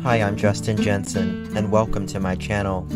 Hi, I'm Justin Jensen, and welcome to my channel.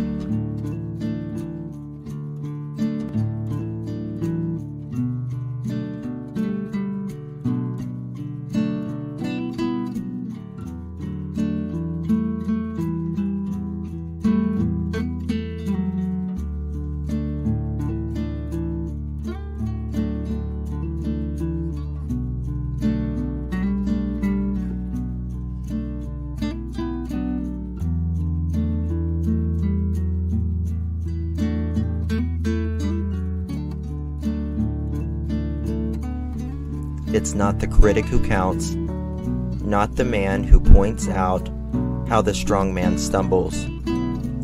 It's not the critic who counts, not the man who points out how the strong man stumbles,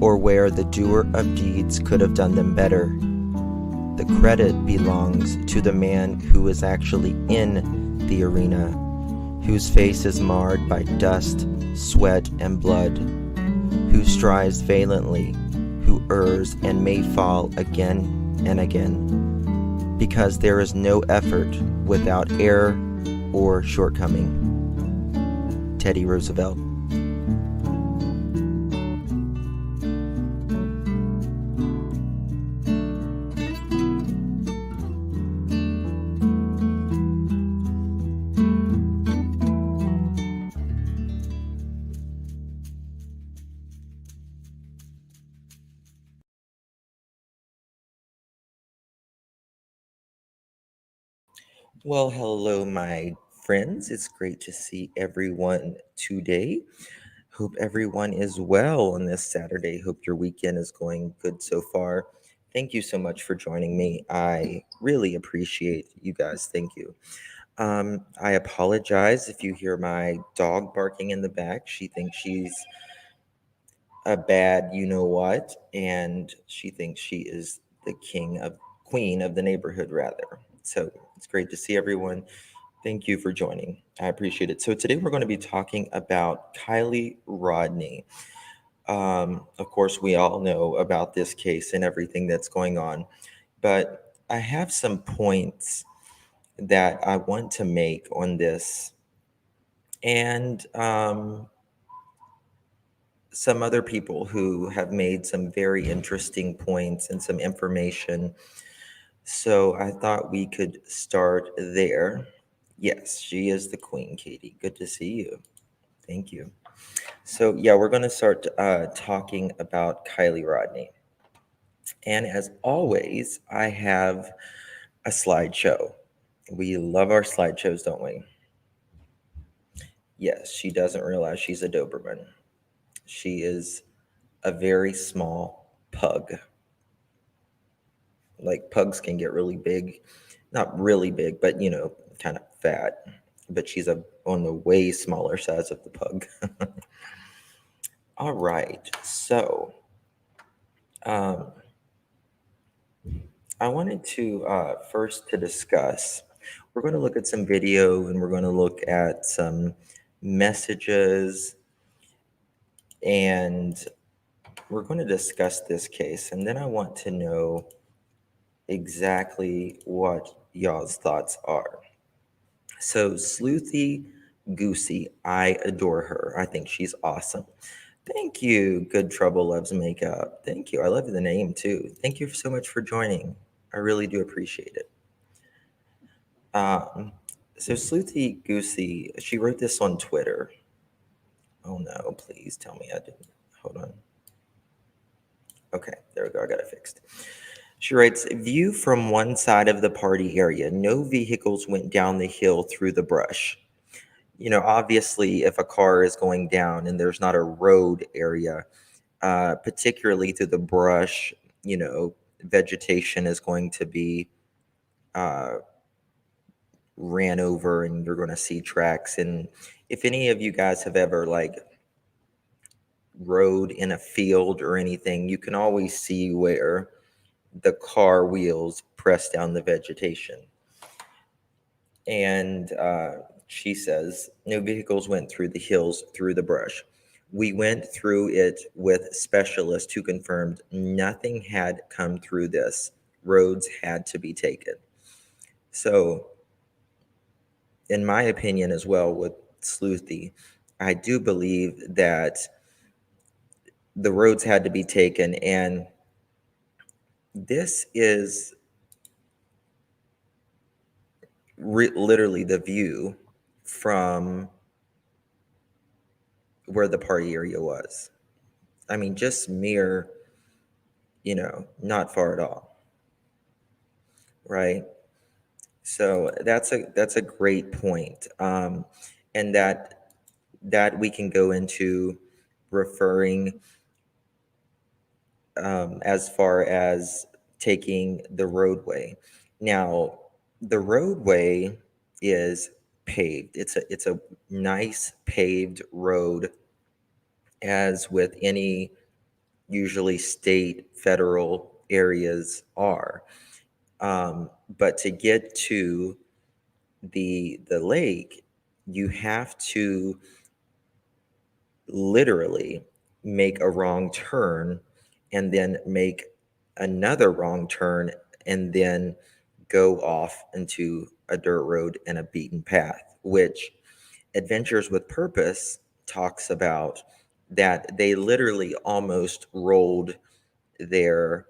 or where the doer of deeds could have done them better. The credit belongs to the man who is actually in the arena, whose face is marred by dust, sweat, and blood, who strives valiantly, who errs and may fall again and again, because there is no effort without error or shortcoming. Teddy Roosevelt. Well, hello, my friends. It's great to see everyone today. Hope everyone is well on this Saturday. Hope your weekend is going good so far. Thank you so much for joining me. I really appreciate you guys. Thank you. I apologize if you hear my dog barking in the back. She thinks she's a bad you know what, and she thinks she is the queen of the neighborhood, rather. So it's great to see everyone. Thank you for joining. I appreciate it. So today we're going to be talking about Kylie Rodney. Of course, we all know about this case and everything that's going on, but I have some points that I want to make on this, and some other people who have made some very interesting points and some information. So I thought we could start there. Yes, she is the queen, Katie. Good to see you. Thank you. So, yeah, we're going to start talking about Kylie Rodney. And as always, I have a slideshow. We love our slideshows, don't we? Yes, she doesn't realize she's a Doberman. She is a very small pug. Like pugs can get really big, not really big, but kind of fat. But she's on the way smaller size of the pug. All right, so um, I wanted to first to discuss. We're going to look at some video and we're going to look at some messages, and we're going to discuss this case. And then I want to know exactly what y'all's thoughts are. So, Sleuthy Goosey, I adore her. I think she's awesome. Thank you. Good Trouble Loves Makeup. Thank you. I love the name too. Thank you so much for joining. I really do appreciate it. Um, so Sleuthy Goosey, she wrote this on Twitter. Oh no, please tell me I didn't. Hold on. Okay, there we go. I got it fixed. She writes, view from one side of the party area. No vehicles went down the hill through the brush. Obviously, if a car is going down and there's not a road area, particularly through the brush, vegetation is going to be uh, ran over and you're going to see tracks. And if any of you guys have ever rode in a field or anything, you can always see where the car wheels press down the vegetation. And she says, no vehicles went through the hills through the brush. We went through it with specialists who confirmed nothing had come through this. Roads had to be taken. So, in my opinion as well with Sleuthy, I do believe that the roads had to be taken, and this is literally the view from where the party area was. I mean, just mere, not far at all, right? So that's a great point, and that we can go into referring, as far as taking the roadway. Now, the roadway is paved. It's a nice paved road, as with any usually state, federal areas are. But to get to the lake, you have to literally make a wrong turn and then make another wrong turn and then go off into a dirt road and a beaten path, which Adventures with Purpose talks about, that they literally almost rolled their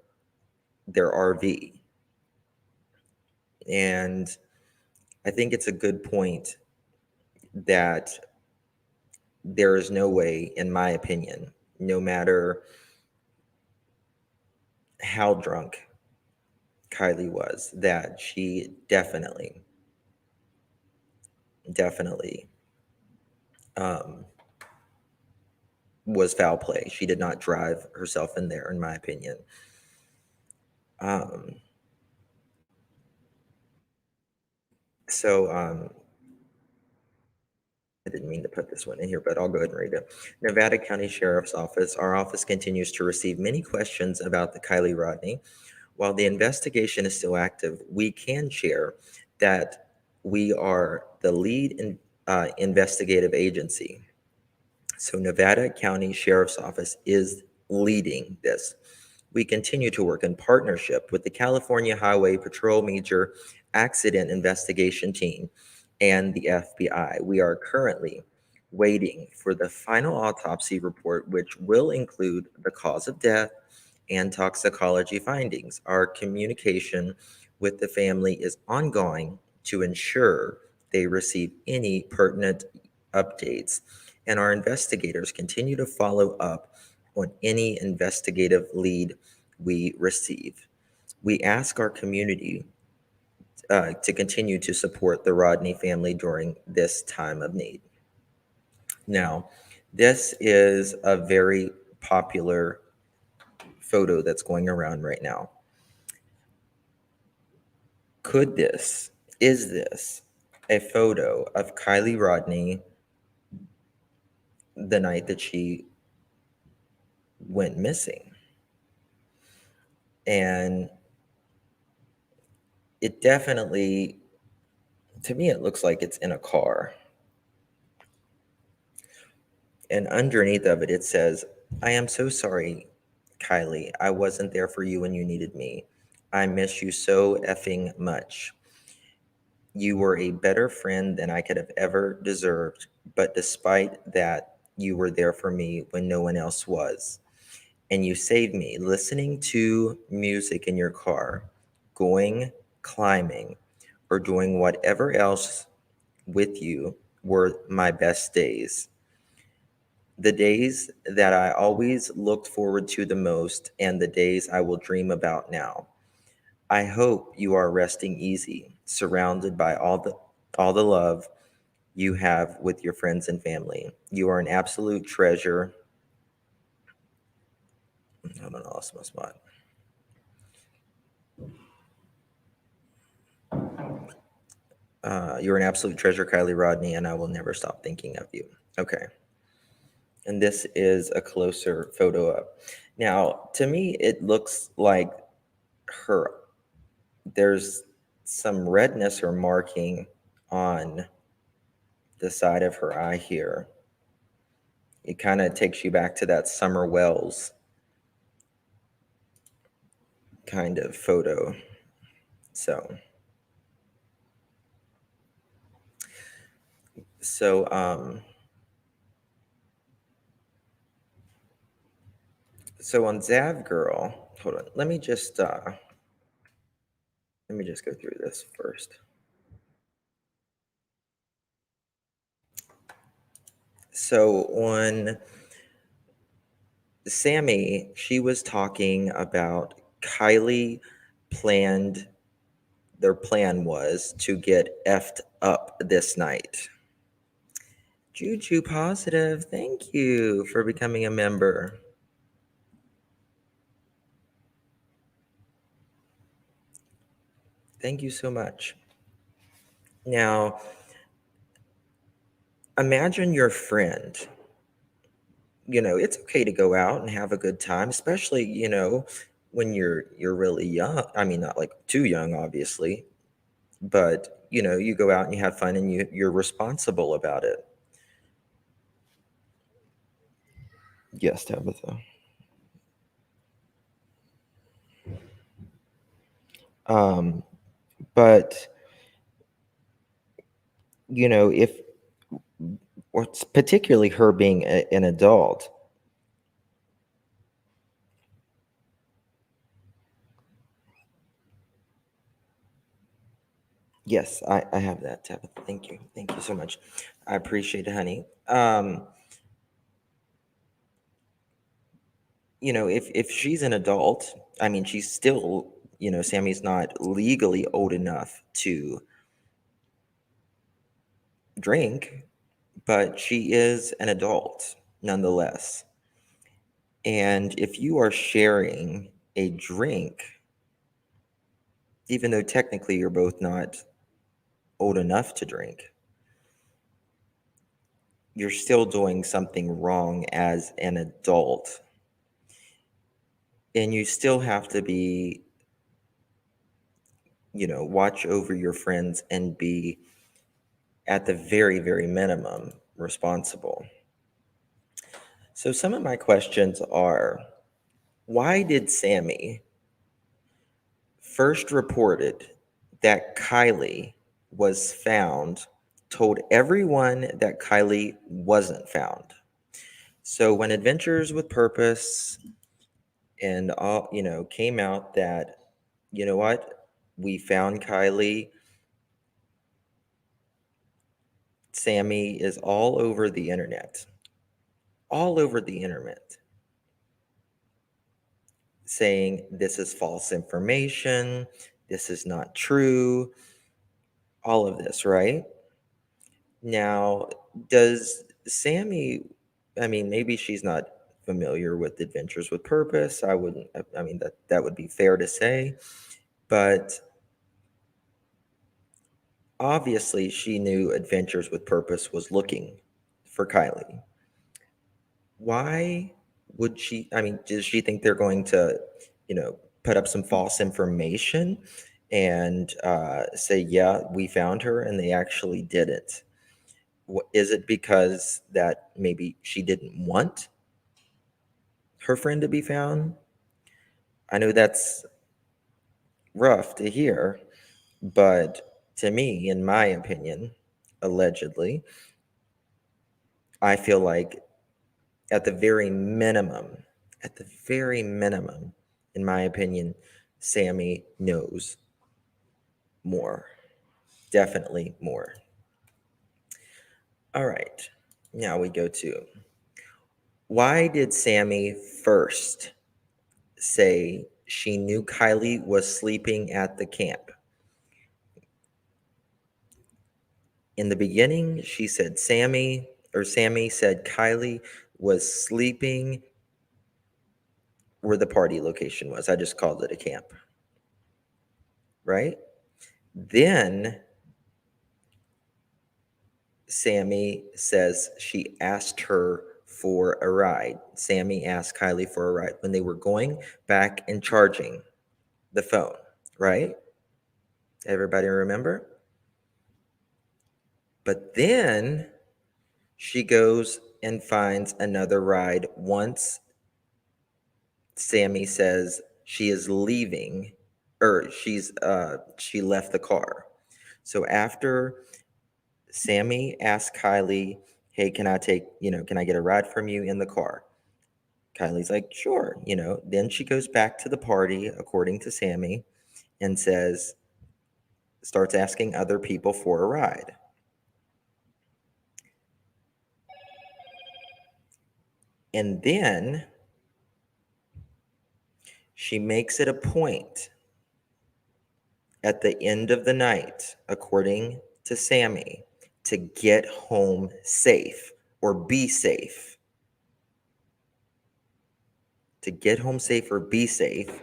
RV. And I think it's a good point that there is no way, in my opinion, no matter how drunk Kylie was, that she definitely um, was foul play. She did not drive herself in there, in my opinion. Um, so I didn't mean to put this one in here, but I'll go ahead and read it. Nevada County Sheriff's Office. Our office continues to receive many questions about the Kylie Rodney. While the investigation is still active, we can share that we are the lead investigative agency. So Nevada County Sheriff's Office is leading this. We continue to work in partnership with the California Highway Patrol Major Accident Investigation Team and the FBI. We are currently waiting for the final autopsy report, which will include the cause of death and toxicology findings. Our communication with the family is ongoing to ensure they receive any pertinent updates, and our investigators continue to follow up on any investigative lead we receive. We ask our community to continue to support the Rodney family during this time of need. Now, this is a very popular photo that's going around right now. Is this a photo of Kylie Rodney the night that she went missing? And it definitely, to me, it looks like it's in a car. And underneath of it, it says, "I am so sorry, Kylie. I wasn't there for you when you needed me. I miss you so effing much. You were a better friend than I could have ever deserved. But despite that, you were there for me when no one else was. And you saved me. Listening to music in your car, going climbing, or doing whatever else with you were my best days. The days that I always looked forward to the most, and the days I will dream about now. I hope you are resting easy, surrounded by all the love you have with your friends and family. You are an absolute treasure." Hold on, I lost my spot. You're an absolute treasure, Kylie Rodney, and I will never stop thinking of you. Okay. And this is a closer photo up. Now, to me, it looks like her, there's some redness or marking on the side of her eye here. It kind of takes you back to that Summer Wells kind of photo. So So on Zav Girl, hold on. Let me just go through this first. So on Sami, she was talking about Kylie planned their plan was to get effed up this night. Juju Positive, thank you for becoming a member. Thank you so much. Now, imagine your friend. It's okay to go out and have a good time, especially, when you're really young. I mean, not like too young, obviously, but you go out and you have fun and you're responsible about it. Yes, Tabitha. Um, but if or it's particularly her being an adult. Yes, I have that, Tabitha. Thank you. Thank you so much. I appreciate it, honey. If she's an adult, I mean, she's still, Sammy's not legally old enough to drink, but she is an adult nonetheless. And if you are sharing a drink, even though technically you're both not old enough to drink, you're still doing something wrong as an adult. And you still have to be, watch over your friends and be, at the very, very minimum, responsible. So, some of my questions are, why did Sami first reported that Kylie was found, told everyone that Kylie wasn't found? So, when Adventures with Purpose and all, came out that, you know what, we found Kylie, Sami is all over the internet, saying this is false information, this is not true, all of this, right? Now, does Sami, I mean, maybe she's not familiar with Adventures with Purpose. I wouldn't, I mean, that would be fair to say, but obviously she knew Adventures with Purpose was looking for Kylie. Why would she? I mean, does she think they're going to, put up some false information and say, yeah, we found her, and they actually didn't? Is it because that maybe she didn't want her friend to be found? I know that's rough to hear, but to me, in my opinion, allegedly, I feel like at the very minimum, at the very minimum, in my opinion, Sami knows more. Definitely more. All right. Now we go to, why did Sami first say she knew Kylie was sleeping at the camp? In the beginning, she said Sami said Kylie was sleeping where the party location was. I just called it a camp, right? Then Sami says she asked her for a ride. Sami asked Kylie for a ride when they were going back and charging the phone, right? Everybody remember? But then she goes and finds another ride once Sami says she is leaving, or she left the car. So after Sami asked Kylie, "Hey, can I get a ride from you in the car?" Kylie's like, sure, Then she goes back to the party, according to Sami, and starts asking other people for a ride. And then she makes it a point at the end of the night, according to Sami, to get home safe or be safe. To get home safe or be safe.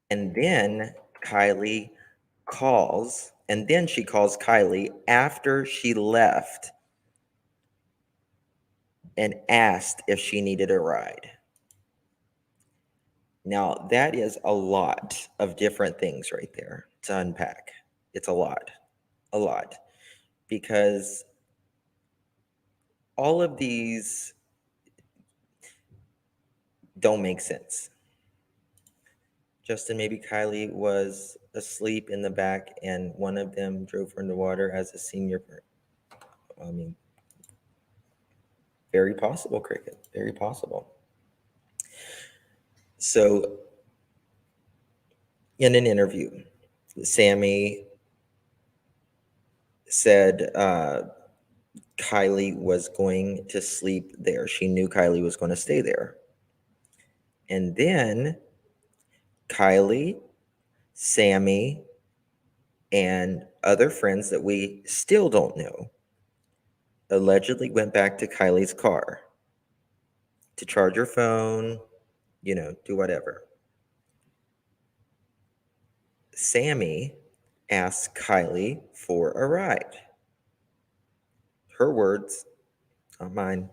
And then she calls Kylie after she left and asked if she needed a ride. Now, that is a lot of different things right there to unpack. It's a lot, because all of these don't make sense. Justin, maybe Kylie was asleep in the back and one of them drove her in the water as a senior. I mean, very possible, Cricket. Very possible. So, in an interview, Sami said Kylie was going to sleep there. She knew Kylie was going to stay there. And then Kylie, Sami, and other friends that we still don't know allegedly went back to Kylie's car to charge her phone, do whatever. Sami asked Kylie for a ride. Her words, not mine.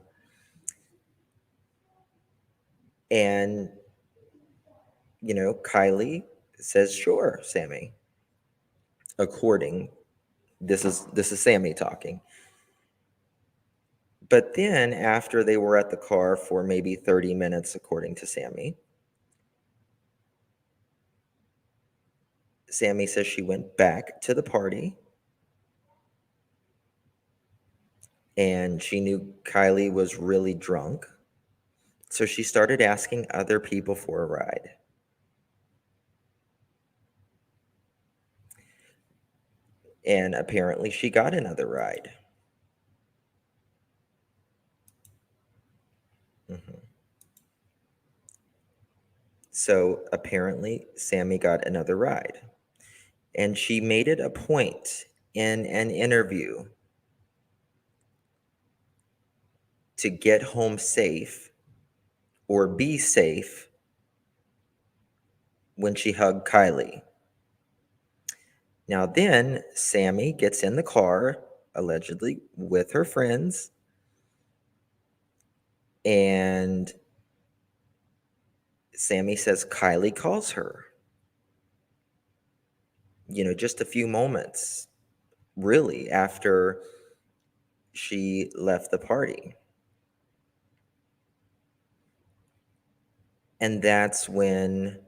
And, Kylie says, sure, Sami. This is Sami talking. But then after they were at the car for maybe 30 minutes, according to Sami, Sami says she went back to the party and she knew Kylie was really drunk. So she started asking other people for a ride. And apparently she got another ride. Mm-hmm. So apparently Sami got another ride. And she made it a point in an interview to get home safe or be safe when she hugged Kylie. Now then, Sami gets in the car, allegedly with her friends, and Sami says Kylie calls her. Just a few moments, really, after she left the party. And that's when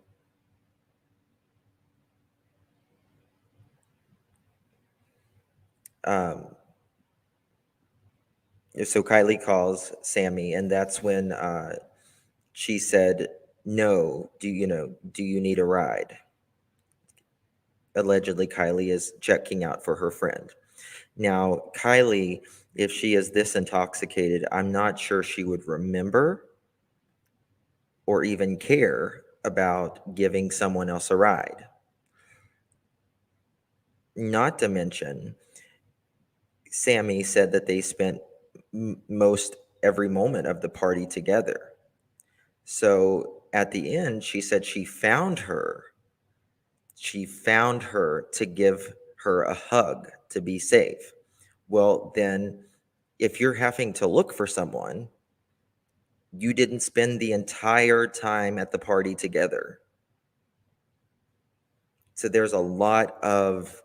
so Kylie calls Sami, and that's when she said, no, do you need a ride? Allegedly, Kylie is checking out for her friend. Now, Kylie, if she is this intoxicated, I'm not sure she would remember or even care about giving someone else a ride. Not to mention, Sami said that they spent most every moment of the party together. So at the end, she said she found her. She found her to give her a hug to be safe. Well, then, if you're having to look for someone, you didn't spend the entire time at the party together. So there's a lot of,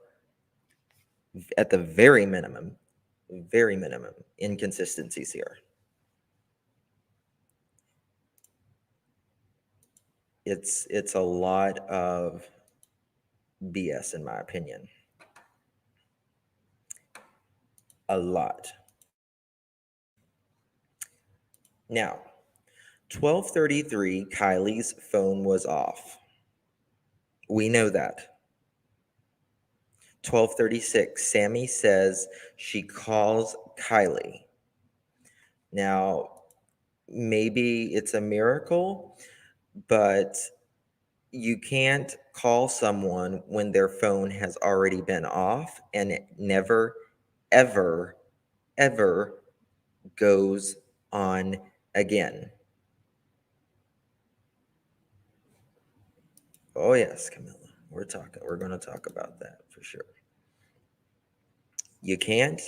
at the very minimum, inconsistencies here. It's a lot of BS, in my opinion. A lot. Now, 12:33, Kylie's phone was off. We know that. 12:36, Sami says she calls Kylie. Now, maybe it's a miracle, but you can't call someone when their phone has already been off and it never, ever, ever goes on again. Oh, yes, Camilla. We're going to talk about that for sure. You can't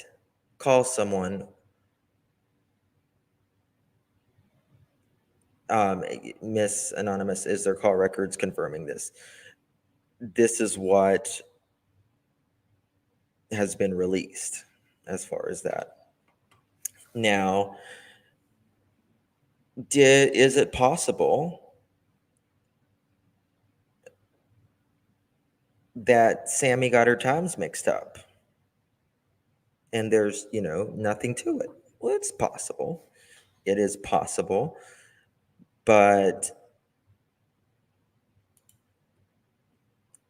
call someone, Miss Anonymous, is their call records confirming this? This is what has been released as far as that. Now, is it possible that Sami got her times mixed up and there's, nothing to it? Well, it's possible. It is possible. But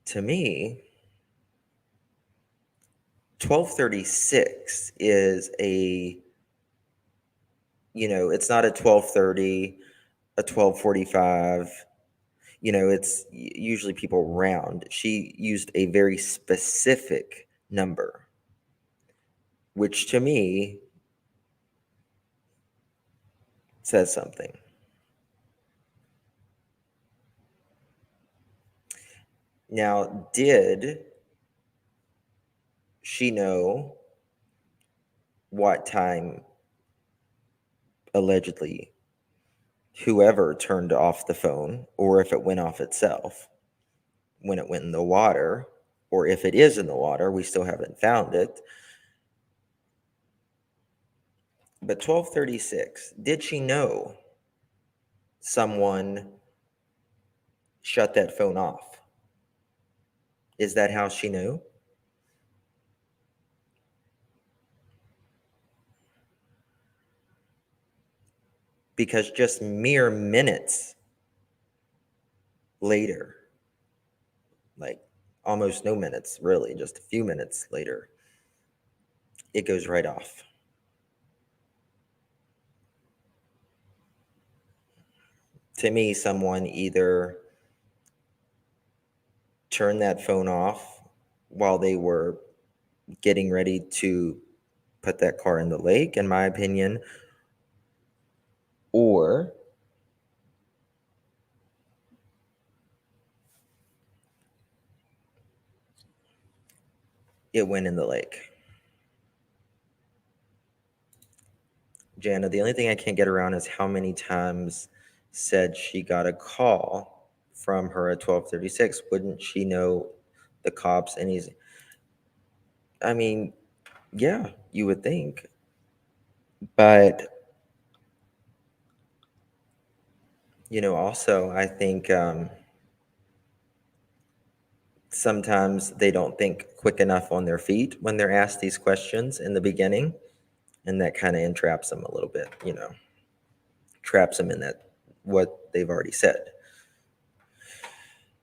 to me, 12:36 is it's not a 12:30, a 12:45. It's usually people round. She used a very specific number, which to me says something. Now, did she know what time allegedly whoever turned off the phone, or if it went off itself when it went in the water, or if it is in the water, we still haven't found it. But 12:36, did she know someone shut that phone off? Is that how she knew? Because just mere minutes later, like almost no minutes, really, just a few minutes later, it goes right off. To me, someone either turned that phone off while they were getting ready to put that car in the lake, in my opinion, or it went in the lake. Jana, the only thing I can't get around is how many times said she got a call from her at 12:36. Wouldn't she know the cops? And I mean, yeah, you would think. But, also, I think sometimes they don't think quick enough on their feet when they're asked these questions in the beginning. And that kind of entraps them a little bit, traps them in that what they've already said.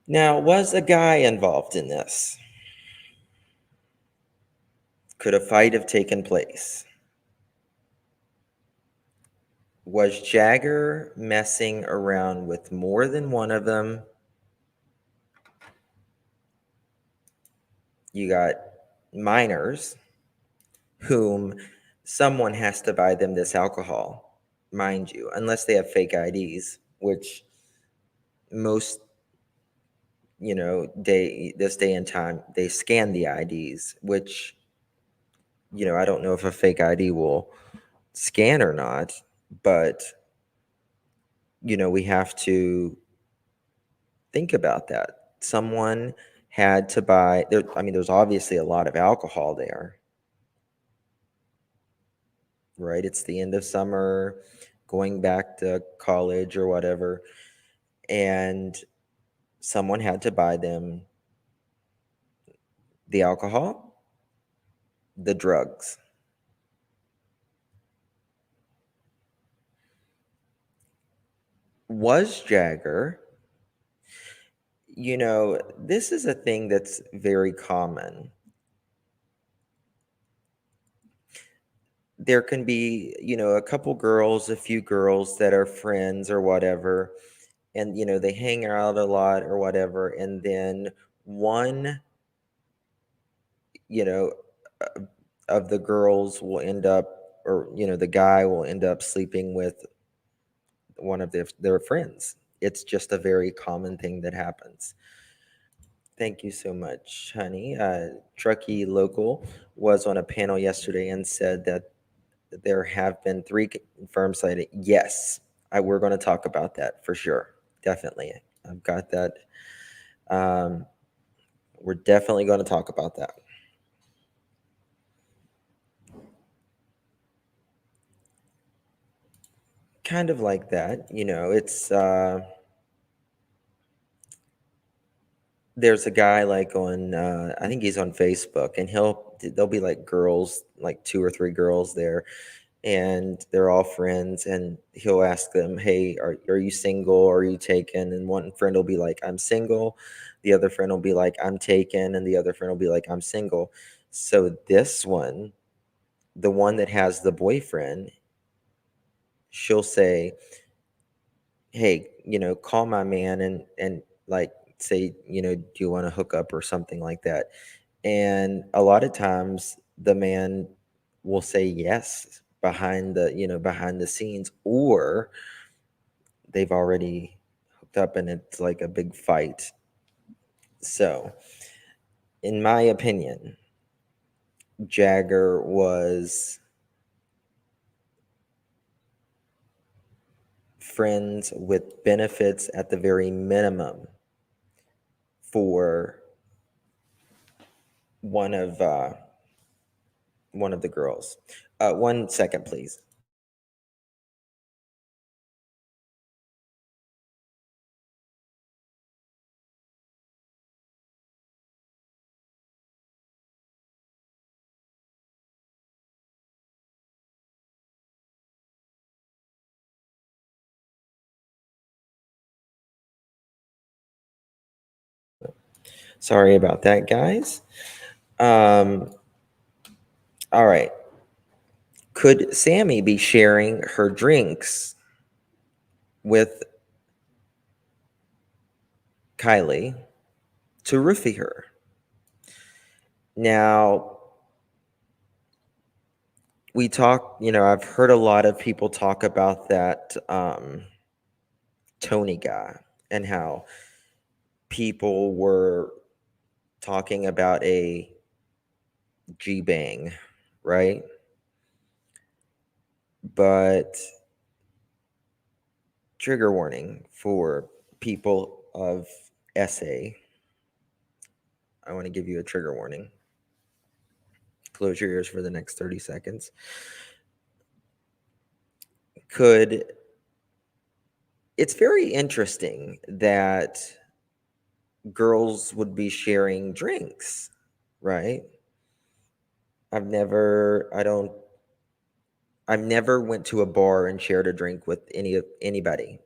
Now, was a guy involved in this? Could a fight have taken place? Was Jagger messing around with more than one of them? You got minors whom someone has to buy them this alcohol, mind you, unless they have fake IDs, which most, this day and time, they scan the IDs, which, I don't know if a fake ID will scan or not, but, we have to think about that. Someone had to buy there. I mean, there's obviously a lot of alcohol there, right? It's the end of summer, going back to college or whatever, and someone had to buy them the alcohol, the drugs. Was Jagger, this is a thing that's very common. There can be, a couple girls, a few girls that are friends or whatever, and, they hang out a lot or whatever. And then one, you know, uh, of the girls will end up, or, the guy will end up sleeping with one of their friends. It's just a very common thing that happens. Thank you so much, honey. Truckee Local was on a panel yesterday and said that there have been three confirmed sightings. Yes, we're going to talk about that for sure. Definitely. I've got that. Um, we're definitely going to talk about that. Kind of like that. It's there's a guy like on I think he's on Facebook, and there'll be like girls, like two or three girls there, and they're all friends, and he'll ask them, hey, are you single, are you taken? And one friend will be like, I'm single, the other friend will be like, I'm taken, and the other friend will be like, I'm single. So this one, the one that has the boyfriend, she'll say, hey, call my man, and like say, do you want to hook up or something like that. And a lot of times the man will say yes behind the scenes, or they've already hooked up and it's like a big fight. So, in my opinion, Jagger was friends with benefits at the very minimum for one of uh, one of the girls. 1 second, please. Sorry about that, guys. Um, all right. Could Sammy be sharing her drinks with Kylie to roofie her? Now, I've heard a lot of people talk about that Tony guy, and how people were talking about a G bang, right? But trigger warning for people of SA. I want to give you a trigger warning. Close your ears for the next 30 seconds. Could It's very interesting that girls would be sharing drinks, right? I've never went to a bar and shared a drink with anybody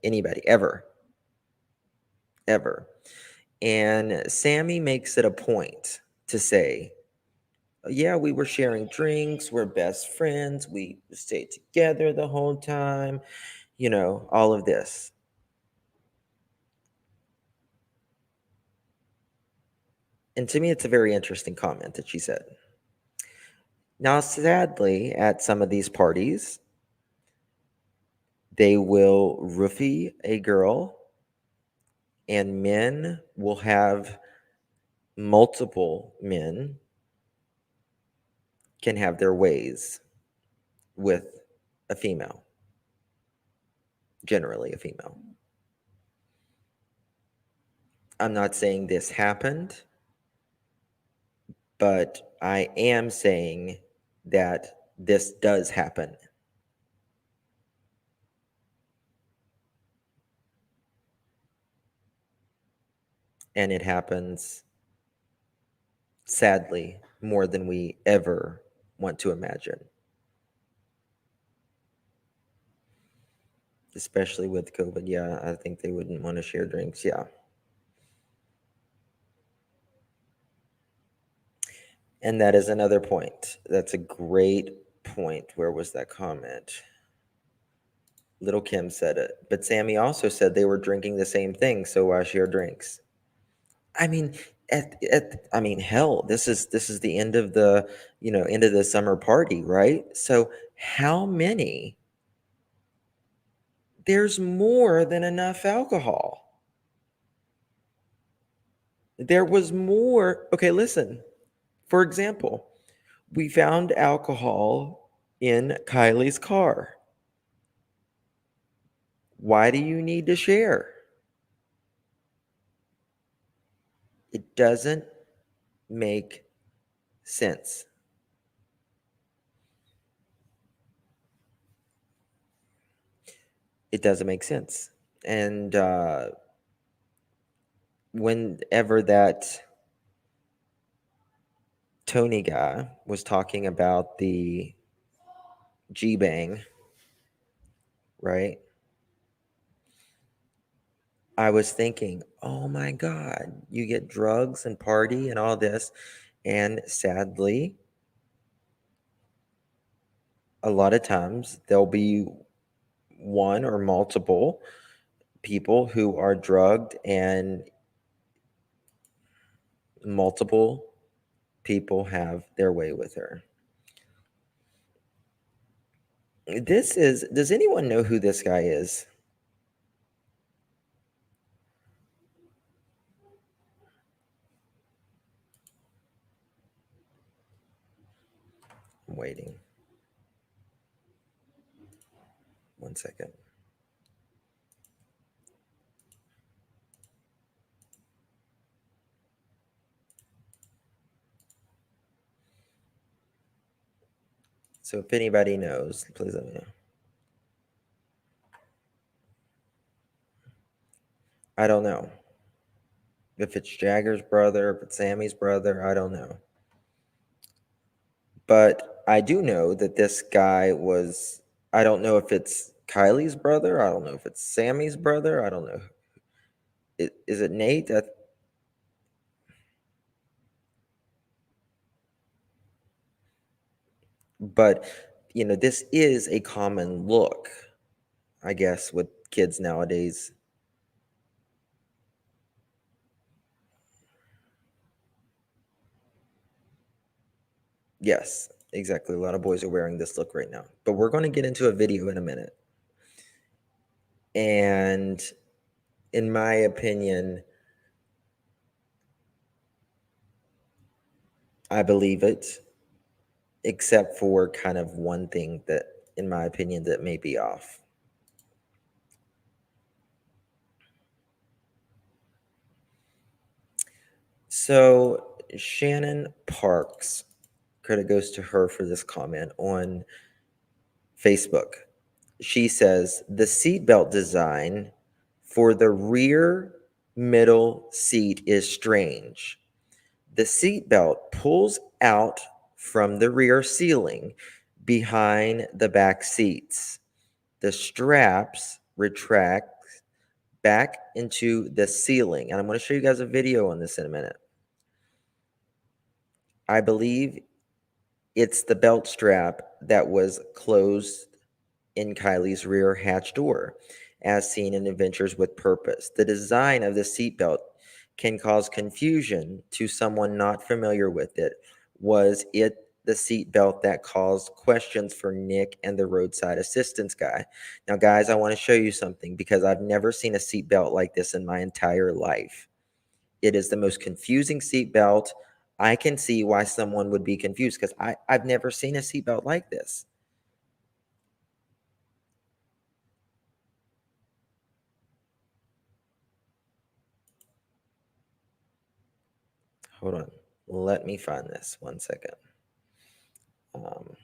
ever. And Sammy makes it a point to say, yeah, we were sharing drinks, we're best friends, we stayed together the whole time, all of this. And to me, it's a very interesting comment that she said. Now, sadly, at some of these parties, they will roofie a girl, and men will have multiple men can have their ways with a female, generally a female. I'm not saying this happened, but I am saying that this does happen. And it happens, sadly, more than we ever want to imagine. especially with COVID. Yeah, I think they wouldn't want to share drinks. Yeah. And that is another point. That's a great point. Where was that comment? Little Kim said it. But Sammy also said they were drinking the same thing, so why share drinks? I mean, I mean, hell, this is the end of the, end of the summer party, right? So how many? There's more than enough alcohol. There was more. Okay, listen. For example, we found alcohol in Kylie's car. Why do you need to share? It doesn't make sense. It doesn't make sense. And whenever that Tony guy was talking about the G Bang, right? I was thinking, oh my God, you get drugs and party and all this. And sadly, a lot of times there'll be one or multiple people who are drugged, and multiple people have their way with her. Does anyone know who this guy is? I'm waiting. 1 second. So if anybody knows, please let me know. I don't know. If it's Jagger's brother, if it's Sammy's brother, I don't know. But I do know that this guy was, I don't know if it's Kylie's brother. I don't know if it's Sammy's brother. I don't know. Is it Nate? But, this is a common look, I guess, with kids nowadays. Yes, exactly. A lot of boys are wearing this look right now. But we're going to get into a video in a minute. And in my opinion, I believe it, except for kind of one thing that, in my opinion, that may be off. So Shannon Parks, credit goes to her for this comment on Facebook. She says the seatbelt design for the rear middle seat is strange. The seatbelt pulls out from the rear ceiling behind the back seats. The straps retract back into the ceiling. And I'm going to show you guys a video on this in a minute. I believe it's the belt strap that was closed in Kylie's rear hatch door, as seen in Adventures with Purpose. The design of the seatbelt can cause confusion to someone not familiar with it. Was it the seatbelt that caused questions for Nick and the roadside assistance guy? Now, guys, I want to show you something because I've never seen a seatbelt like this in my entire life. It is the most confusing seatbelt. I can see why someone would be confused because I've never seen a seatbelt like this. Hold on. Let me find this 1 second. Um,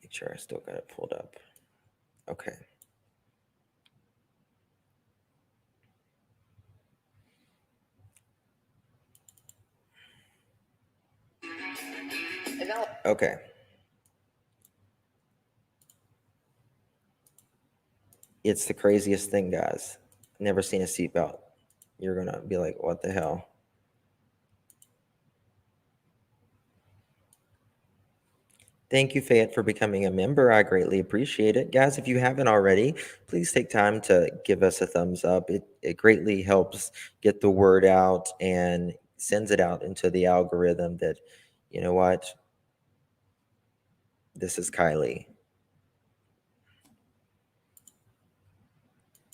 make sure I still got it pulled up. Okay. Okay. It's the craziest thing, guys. Never seen a seatbelt. You're going to be like, what the hell? Thank you, Fayette, for becoming a member. I greatly appreciate it. Guys, if you haven't already, please take time to give us a thumbs up. It greatly helps get the word out and sends it out into the algorithm that, you know what, this is Kylie.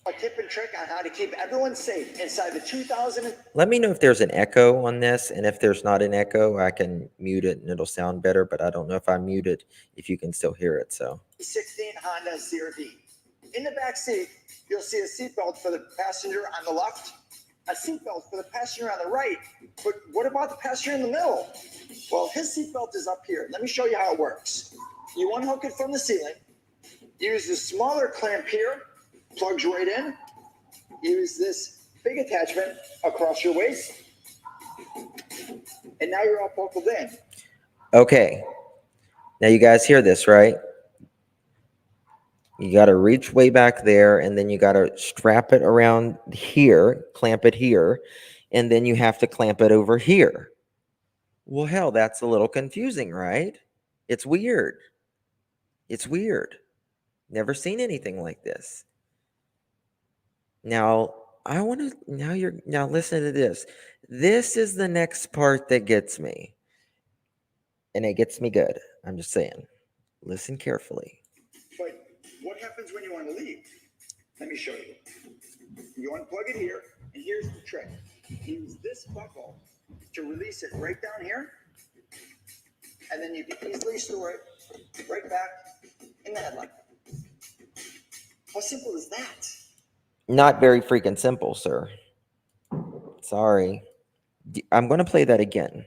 A tip and trick on how to keep everyone safe inside the 2000. Let me know if there's an echo on this, and if there's not an echo, I can mute it and it'll sound better, but I don't know if I mute it, if you can still hear it, so. 16 Honda CRV. In the back seat, you'll see a seatbelt for the passenger on the left, a seatbelt for the passenger on the right, but what about the passenger in the middle? Well, his seatbelt is up here. Let me show you how it works. You unhook it from the ceiling, use the smaller clamp here, plugs right in, use this big attachment across your waist, and now you're all buckled in. Okay. Now you guys hear this, right? You got to reach way back there, and then you got to strap it around here, clamp it here, and then you have to clamp it over here. Well, hell, that's a little confusing, right? It's weird. It's weird. Never seen anything like this. Now, now listen to this. This is the next part that gets me. And it gets me good. I'm just saying. Listen carefully. But what happens when you want to leave? Let me show you. You unplug it here, and here's the trick. Use this buckle to release it right down here, and then you can easily store it right back in the headlight. How simple is that? Not very freaking simple, sir. Sorry. I'm going to play that again.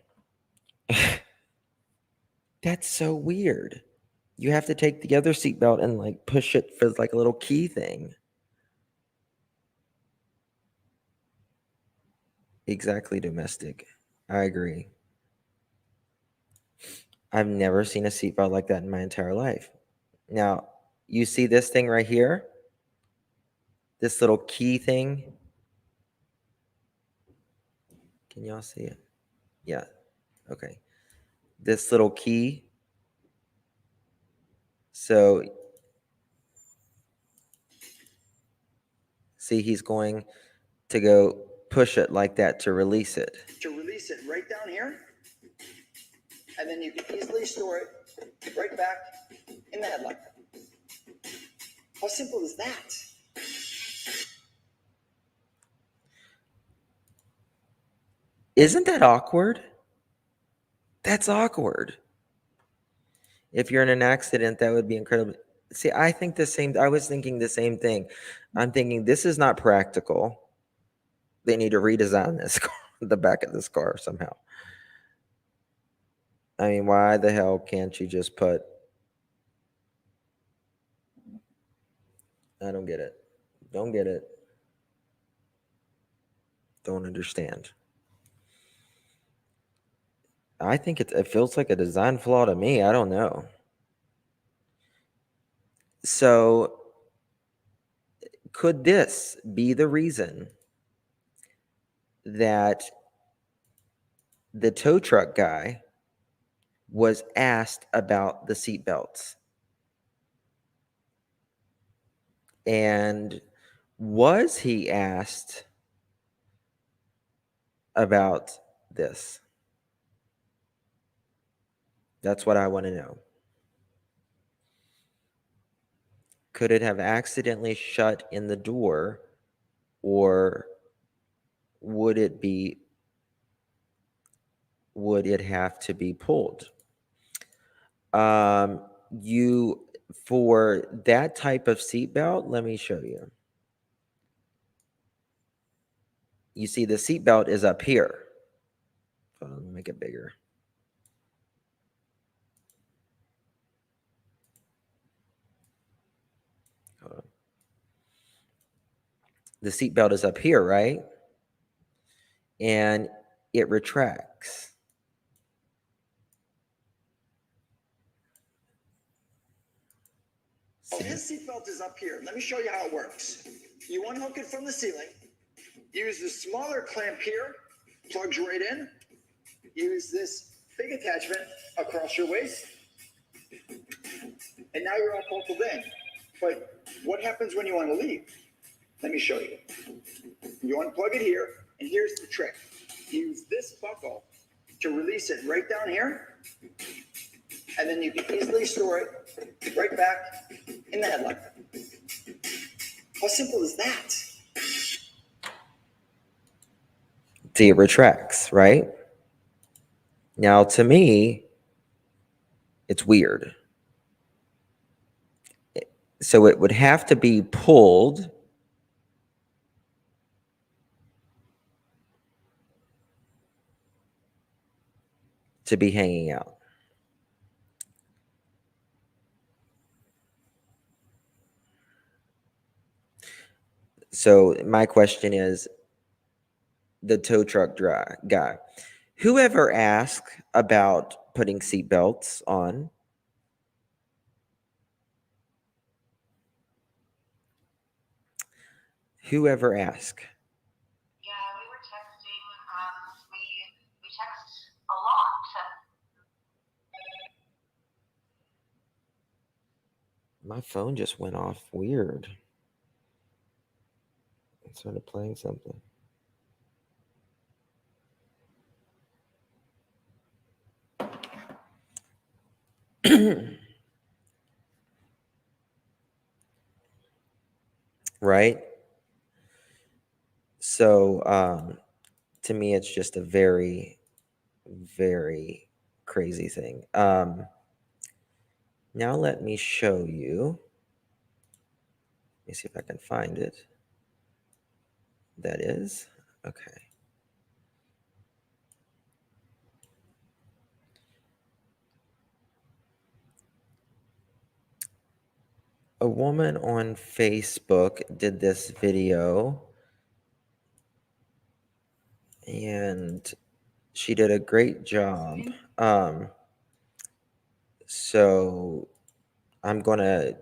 That's so weird. You have to take the other seatbelt and like push it for like a little key thing. Exactly, domestic. I agree. I've never seen a seatbelt like that in my entire life. Now, you see this thing right here? This little key thing? Can y'all see it? Yeah. Okay. This little key. So, see, he's going to go push it like that to release it. To release it right down here, and then you can easily store it right back in the headlight. How simple is that? Isn't that awkward? That's awkward. If you're in an accident, that would be incredible. See, I was thinking the same thing. I'm thinking this is not practical. They need to redesign this car, the back of this car somehow. I mean, why the hell can't you just put? I don't get it. Don't get it. Don't understand. I think it feels like a design flaw to me. I don't know. So, could this be the reason that the tow truck guy was asked about the seatbelts? And was he asked about this? That's what I want to know. Could it have accidentally shut in the door, or would it have to be pulled? You for that type of seatbelt, let me show you. You see the seatbelt is up here. Hold on, let me make it bigger. Hold on. The seatbelt is up here, right? And it retracts. So his seatbelt is up here. Let me show you how it works. You unhook it from the ceiling. Use the smaller clamp here, plugs right in. Use this big attachment across your waist. And now you're all buckled in. But what happens when you want to leave? Let me show you. You unplug it here, and here's the trick. Use this buckle to release it right down here, and then you can easily store it right back in the headlight. How simple is that? See, it retracts, right? Now, to me, it's weird. So it would have to be pulled to be hanging out. So my question is, the tow truck guy, whoever asked about putting seatbelts on? Whoever asked? Yeah, we were texting. We text a lot. My phone just went off weird. It started playing something. Right? So to me, it's just a very, very crazy thing. Now let me show you. Let me see if I can find it. That is okay. A woman on Facebook did this video, and she did a great job. So I'm gonna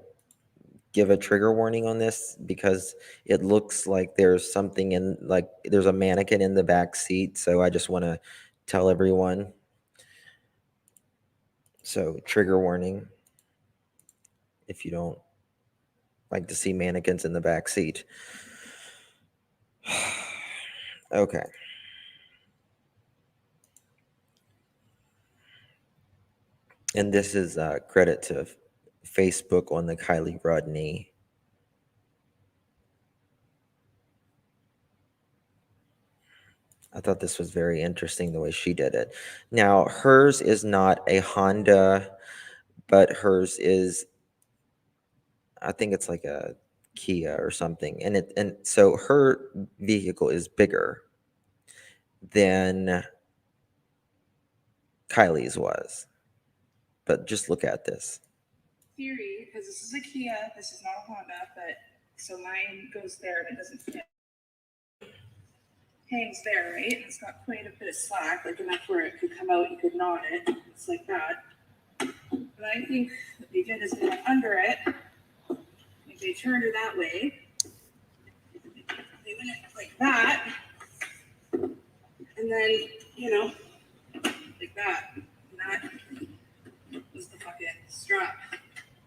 give a trigger warning on this because it looks like there's something in, like there's a mannequin in the back seat. So I just want to tell everyone. So trigger warning if you don't like to see mannequins in the back seat. Okay. And this is credit to Facebook on the Kylie Rodney. I thought this was very interesting the way she did it. Now, hers is not a Honda, but hers is, I think it's like a Kia or something. And so her vehicle is bigger than Kylie's was. But just look at this. Theory, because this is a Kia, this is not a Honda, but so mine goes there and it doesn't fit. Hangs there, right? It's got quite a bit of slack, like enough where it could come out, you could knot it. It's like that. But I think what they did is they went under it. Like they turned her that way. They went it like that. And then, like that. And that was the fucking strap.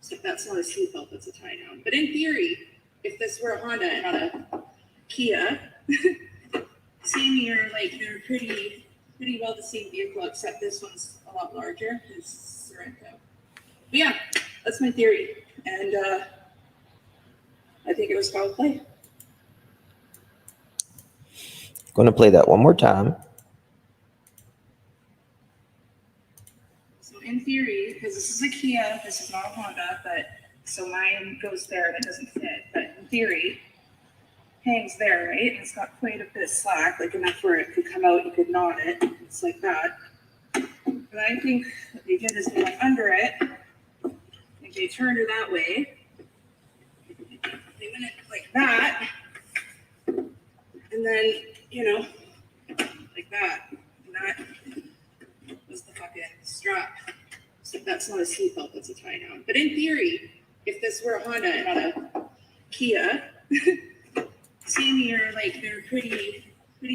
So that's not a seatbelt, that's a tie down. But in theory, if this were a Honda and not a Kia, Sami are like, they're pretty well the same vehicle, except this one's a lot larger. It's Sorrento. But yeah, that's my theory. And I think it was foul play. Going to play that one more time. So in theory, because this is a Kia, this is not a Honda, but so mine goes there and it doesn't fit. But in theory, hangs there, right? And it's got quite a bit of slack, like enough where it could come out, you could knot it. It's like that. But I think what they did is they went under it. Like they turned her that way. They went it like that. And then, like that. And that was the fucking strap. So that's not a seatbelt, that's a tie down. But in theory, if this were a Honda and not a Kia, Sami are like they're pretty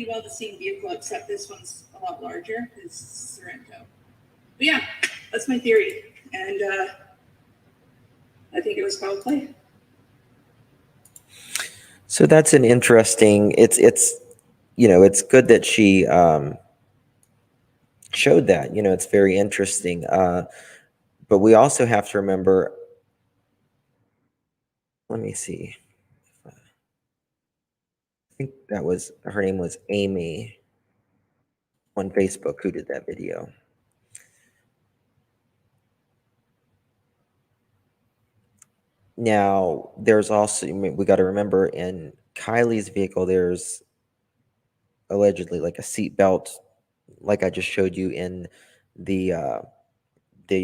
well the same vehicle, except this one's a lot larger. It's Sorrento. But yeah, that's my theory, and I think it was foul play. So that's an interesting. It's it's good that she showed that. It's very interesting. But we also have to remember. Let me see. I think that was her name was Amy on Facebook who did that video. Now, there's also we got to remember in Kylie's vehicle, there's allegedly like a seat belt, like I just showed you in the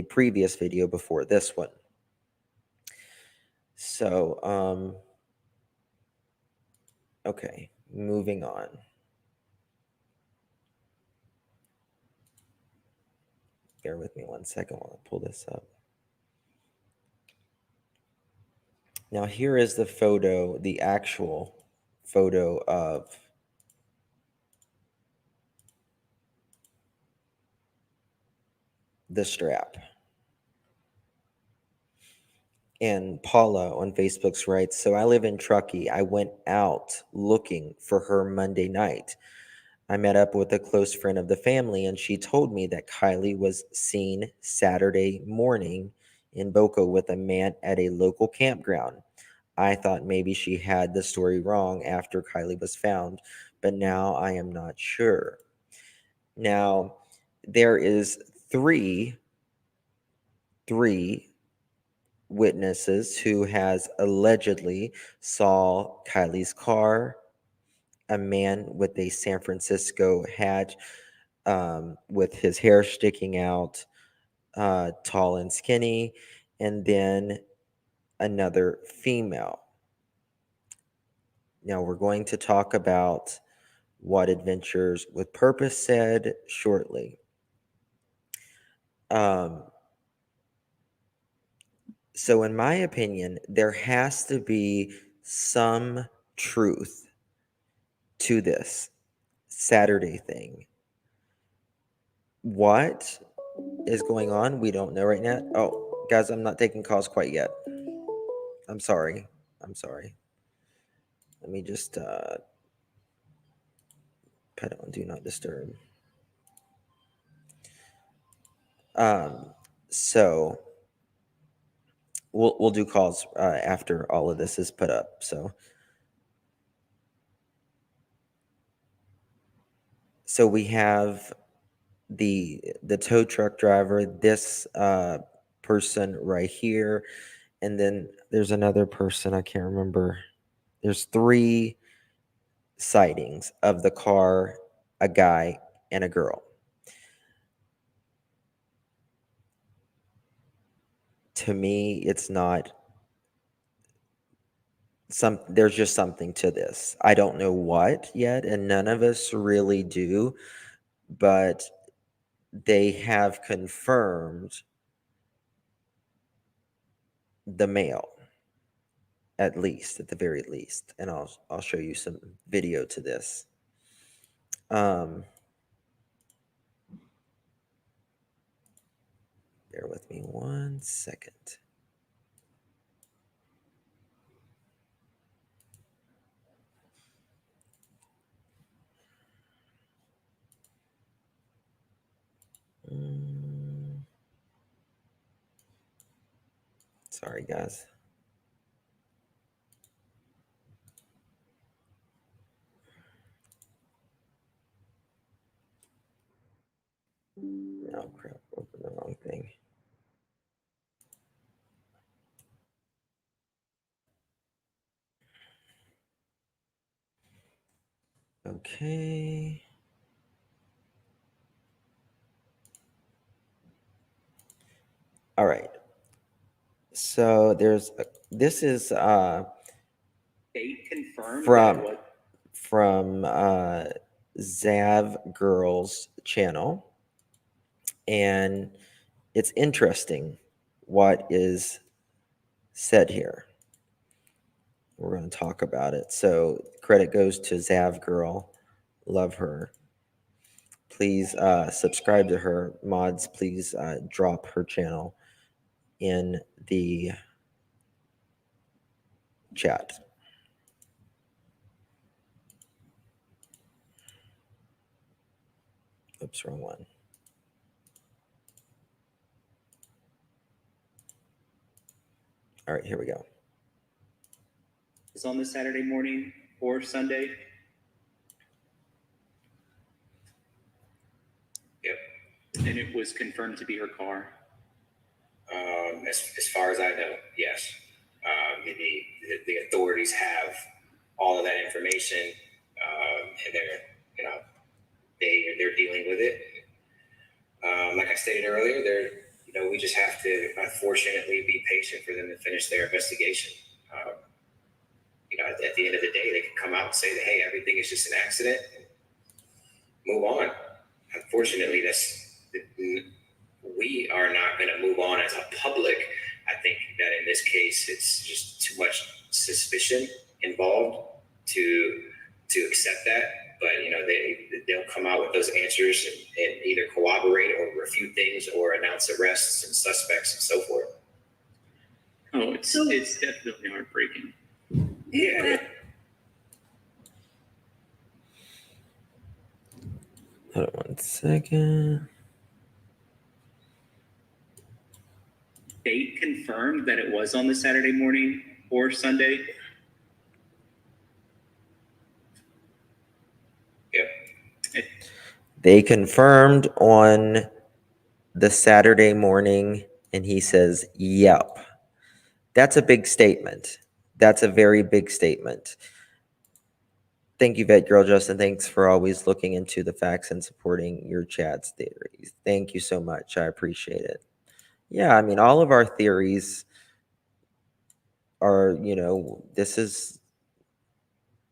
previous video before this one. So, okay, moving on. Bear with me 1 second while I pull this up. Now, here is the photo, the actual photo of the strap. And Paula on Facebook's writes, so I live in Truckee. I went out looking for her Monday night. I met up with a close friend of the family, and she told me that Kylie was seen Saturday morning in Boca with a man at a local campground. I thought maybe she had the story wrong after Kylie was found, but now I am not sure. Now, there is three witnesses who has allegedly saw Kylie's car, a man with a San Francisco hat, with his hair sticking out, tall and skinny, and then another female. Now we're going to talk about what Adventures with Purpose said shortly. So in my opinion, there has to be some truth to this Saturday thing. What is going on? We don't know right now. Oh, guys, I'm not taking calls quite yet. I'm sorry. Let me just put it on Do Not Disturb. So we'll do calls after all of this is put up. So we have the tow truck driver, this person right here, and then there's another person, I can't remember. There's 3 sightings of the car, a guy and a girl. To me, it's not there's just something to this. I don't know what yet, and none of us really do, but they have confirmed the male, at the very least, and I'll show you some video to this. Bear with me 1 second. Sorry, guys. Oh, crap. Opened the wrong thing. Okay. All right. So this is from Zav Girls channel, and it's interesting what is said here. We're going to talk about it. So credit goes to Zav Girl. Love her. Please subscribe to her. Mods, please drop her channel in the chat. Oops, wrong one. All right, here we go. Is on this Saturday morning or Sunday. Yep. And it was confirmed to be her car. As far as I know, yes. The authorities have all of that information, and they're dealing with it. Like I stated earlier, we just have to unfortunately be patient for them to finish their investigation. At the end of the day, they can come out and say that, hey, everything is just an accident, and move on. Unfortunately, we are not going to move on as a public. I think that in this case, it's just too much suspicion involved to accept that. But they'll come out with those answers and either corroborate or refute things or announce arrests and suspects and so forth. Oh, it's definitely heartbreaking. Yeah. Hold on 1 second. Date confirmed that it was on the Saturday morning or Sunday. Yep. They confirmed on the Saturday morning, and he says, yep. That's a big statement. That's a very big statement. Thank you, Vet Girl Justin. Thanks for always looking into the facts and supporting your chat's theories. Thank you so much. I appreciate it. Yeah, I mean, all of our theories are, this is,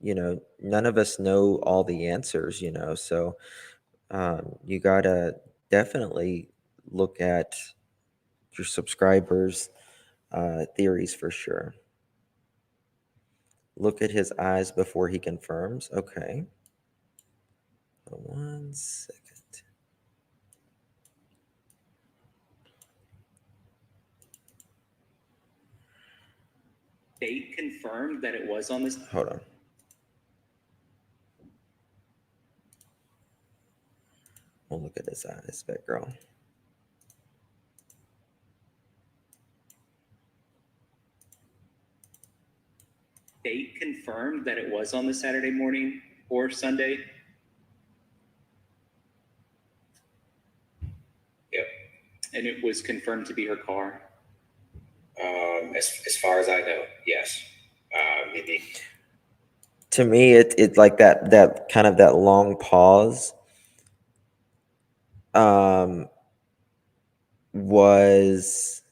none of us know all the answers, so you got to definitely look at your subscribers' theories for sure. Look at his eyes before he confirms. Okay. 1 second. Date confirmed that it was on this. Hold on. We'll look at his eyes, Vet Girl. Date confirmed that it was on the Saturday morning or Sunday. Yep. And it was confirmed to be her car. As far as I know, yes. To me, it like that kind of that long pause was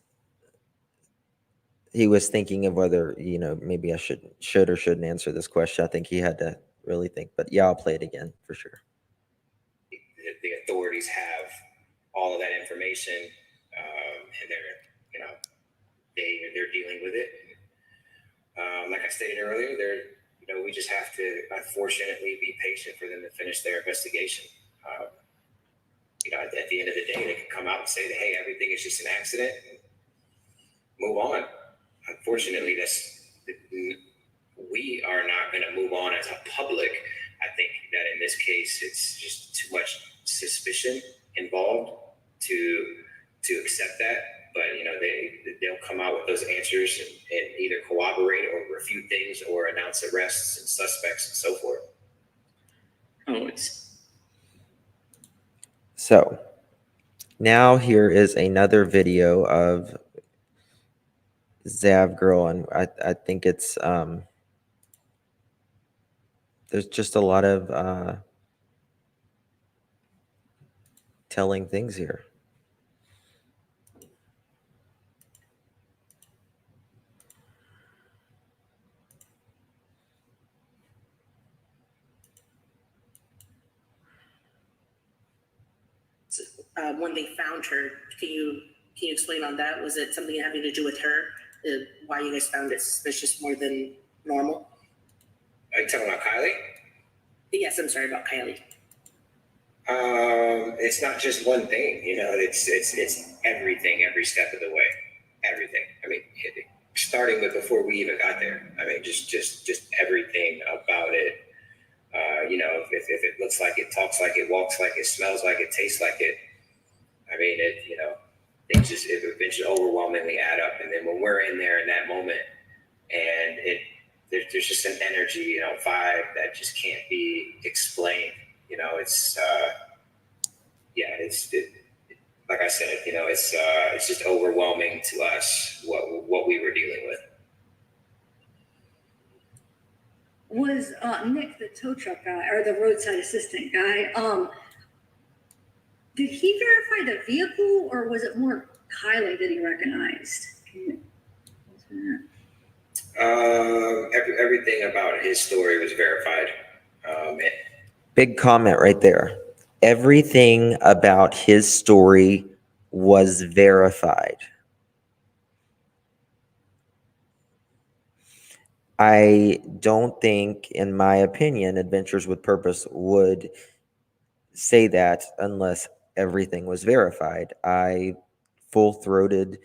he was thinking of whether maybe I should or shouldn't answer this question. I think he had to really think, but yeah, I'll play it again for sure. The authorities have all of that information, and they're dealing with it. Like I stated earlier, we just have to unfortunately be patient for them to finish their investigation. At the end of the day, they can come out and say that, hey, everything is just an accident, and move on. Unfortunately, we are not going to move on as a public. I think that in this case, it's just too much suspicion involved to accept that. But they'll come out with those answers and either corroborate or refute things or announce arrests and suspects and so forth. Oh, it's. So now here is another video of Zav Girl, and I think it's there's just a lot of telling things here. When they found her, can you explain on that? Was it something having to do with her, why you guys found it suspicious more than normal? Are you talking about Kylie? Yes, I'm sorry about Kylie. It's not just one thing, it's everything, every step of the way, everything. I mean, starting with before we even got there. I mean, just everything about it. If it looks like it, talks like it, walks like it, smells like it, tastes like it. I mean, things just eventually overwhelmingly add up. And then when we're in there in that moment, and there's just an energy, vibe that just can't be explained. It's like I said, it's just overwhelming to us what we were dealing with. Was Nick the tow truck guy or the roadside assistant guy? Did he verify the vehicle, or was it more Kylie that he recognized? Everything about his story was verified. Big comment right there. Everything about his story was verified. I don't think, in my opinion, Adventures with Purpose would say that unless everything was verified. I full-throated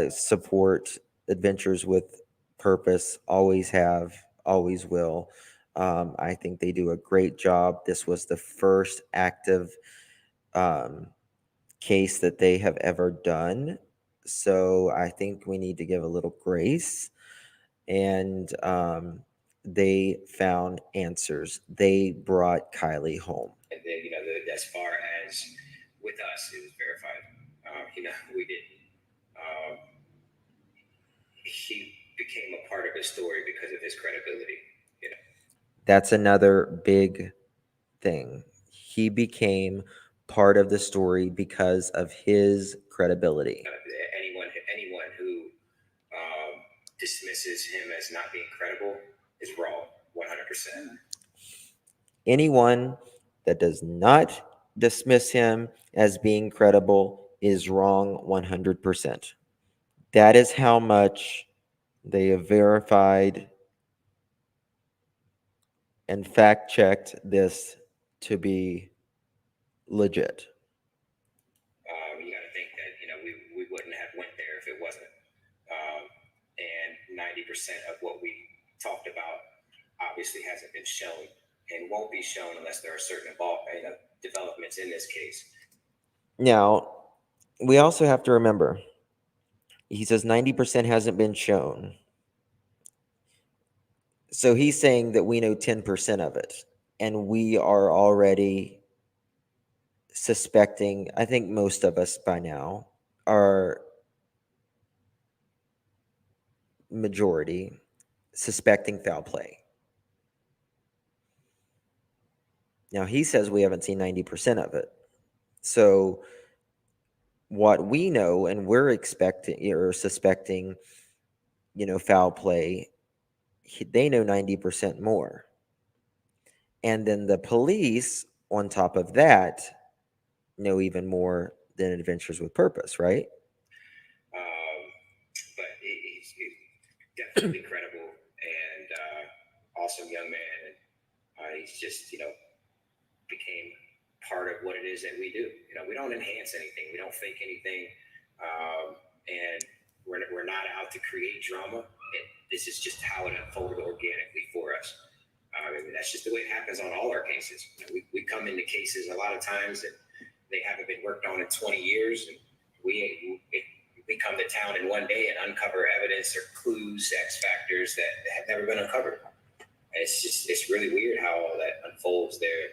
support Adventures with Purpose, always have, always will. I think they do a great job. This was the first active case that they have ever done. So I think we need to give a little grace. And they found answers. They brought Kylie home. And then, as far as with us, it was verified. We didn't. He became a part of his story because of his credibility. That's another big thing. He became part of the story because of his credibility. Anyone who dismisses him as not being credible is wrong, 100%. Anyone that does not dismiss him as being credible is wrong 100%. That is how much they have verified and fact-checked this to be legit. You got to think that, we wouldn't have went there if it wasn't. And 90% of what we talked about obviously hasn't been shown and won't be shown unless there are certain developments in this case. Now, we also have to remember, he says 90% hasn't been shown. So he's saying that we know 10% of it, and we are already suspecting, I think most of us by now are majority suspecting foul play. Now he says we haven't seen 90% of it. So what we know and we're expecting or suspecting, foul play, they know 90% more. And then the police, on top of that, know even more than Adventures with Purpose, right? But he's definitely credible and awesome young man. And he's just, became part of what it is that we do. We don't enhance anything. We don't fake anything. And we're not out to create drama. This is just how it unfolded organically for us. That's just the way it happens on all our cases. We come into cases a lot of times and they haven't been worked on in 20 years. And we come to town in one day and uncover evidence or clues, X factors that have never been uncovered. It's really weird how all that unfolds there.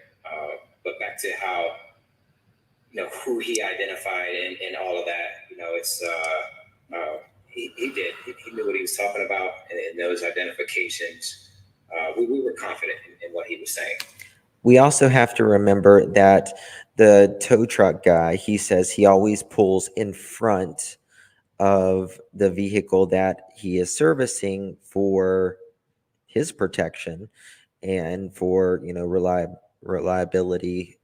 But back to how, who he identified and all of that, it's, he did. He knew what he was talking about, and those identifications, we were confident in what he was saying. We also have to remember that the tow truck guy, he says he always pulls in front of the vehicle that he is servicing for his protection and for, reliability.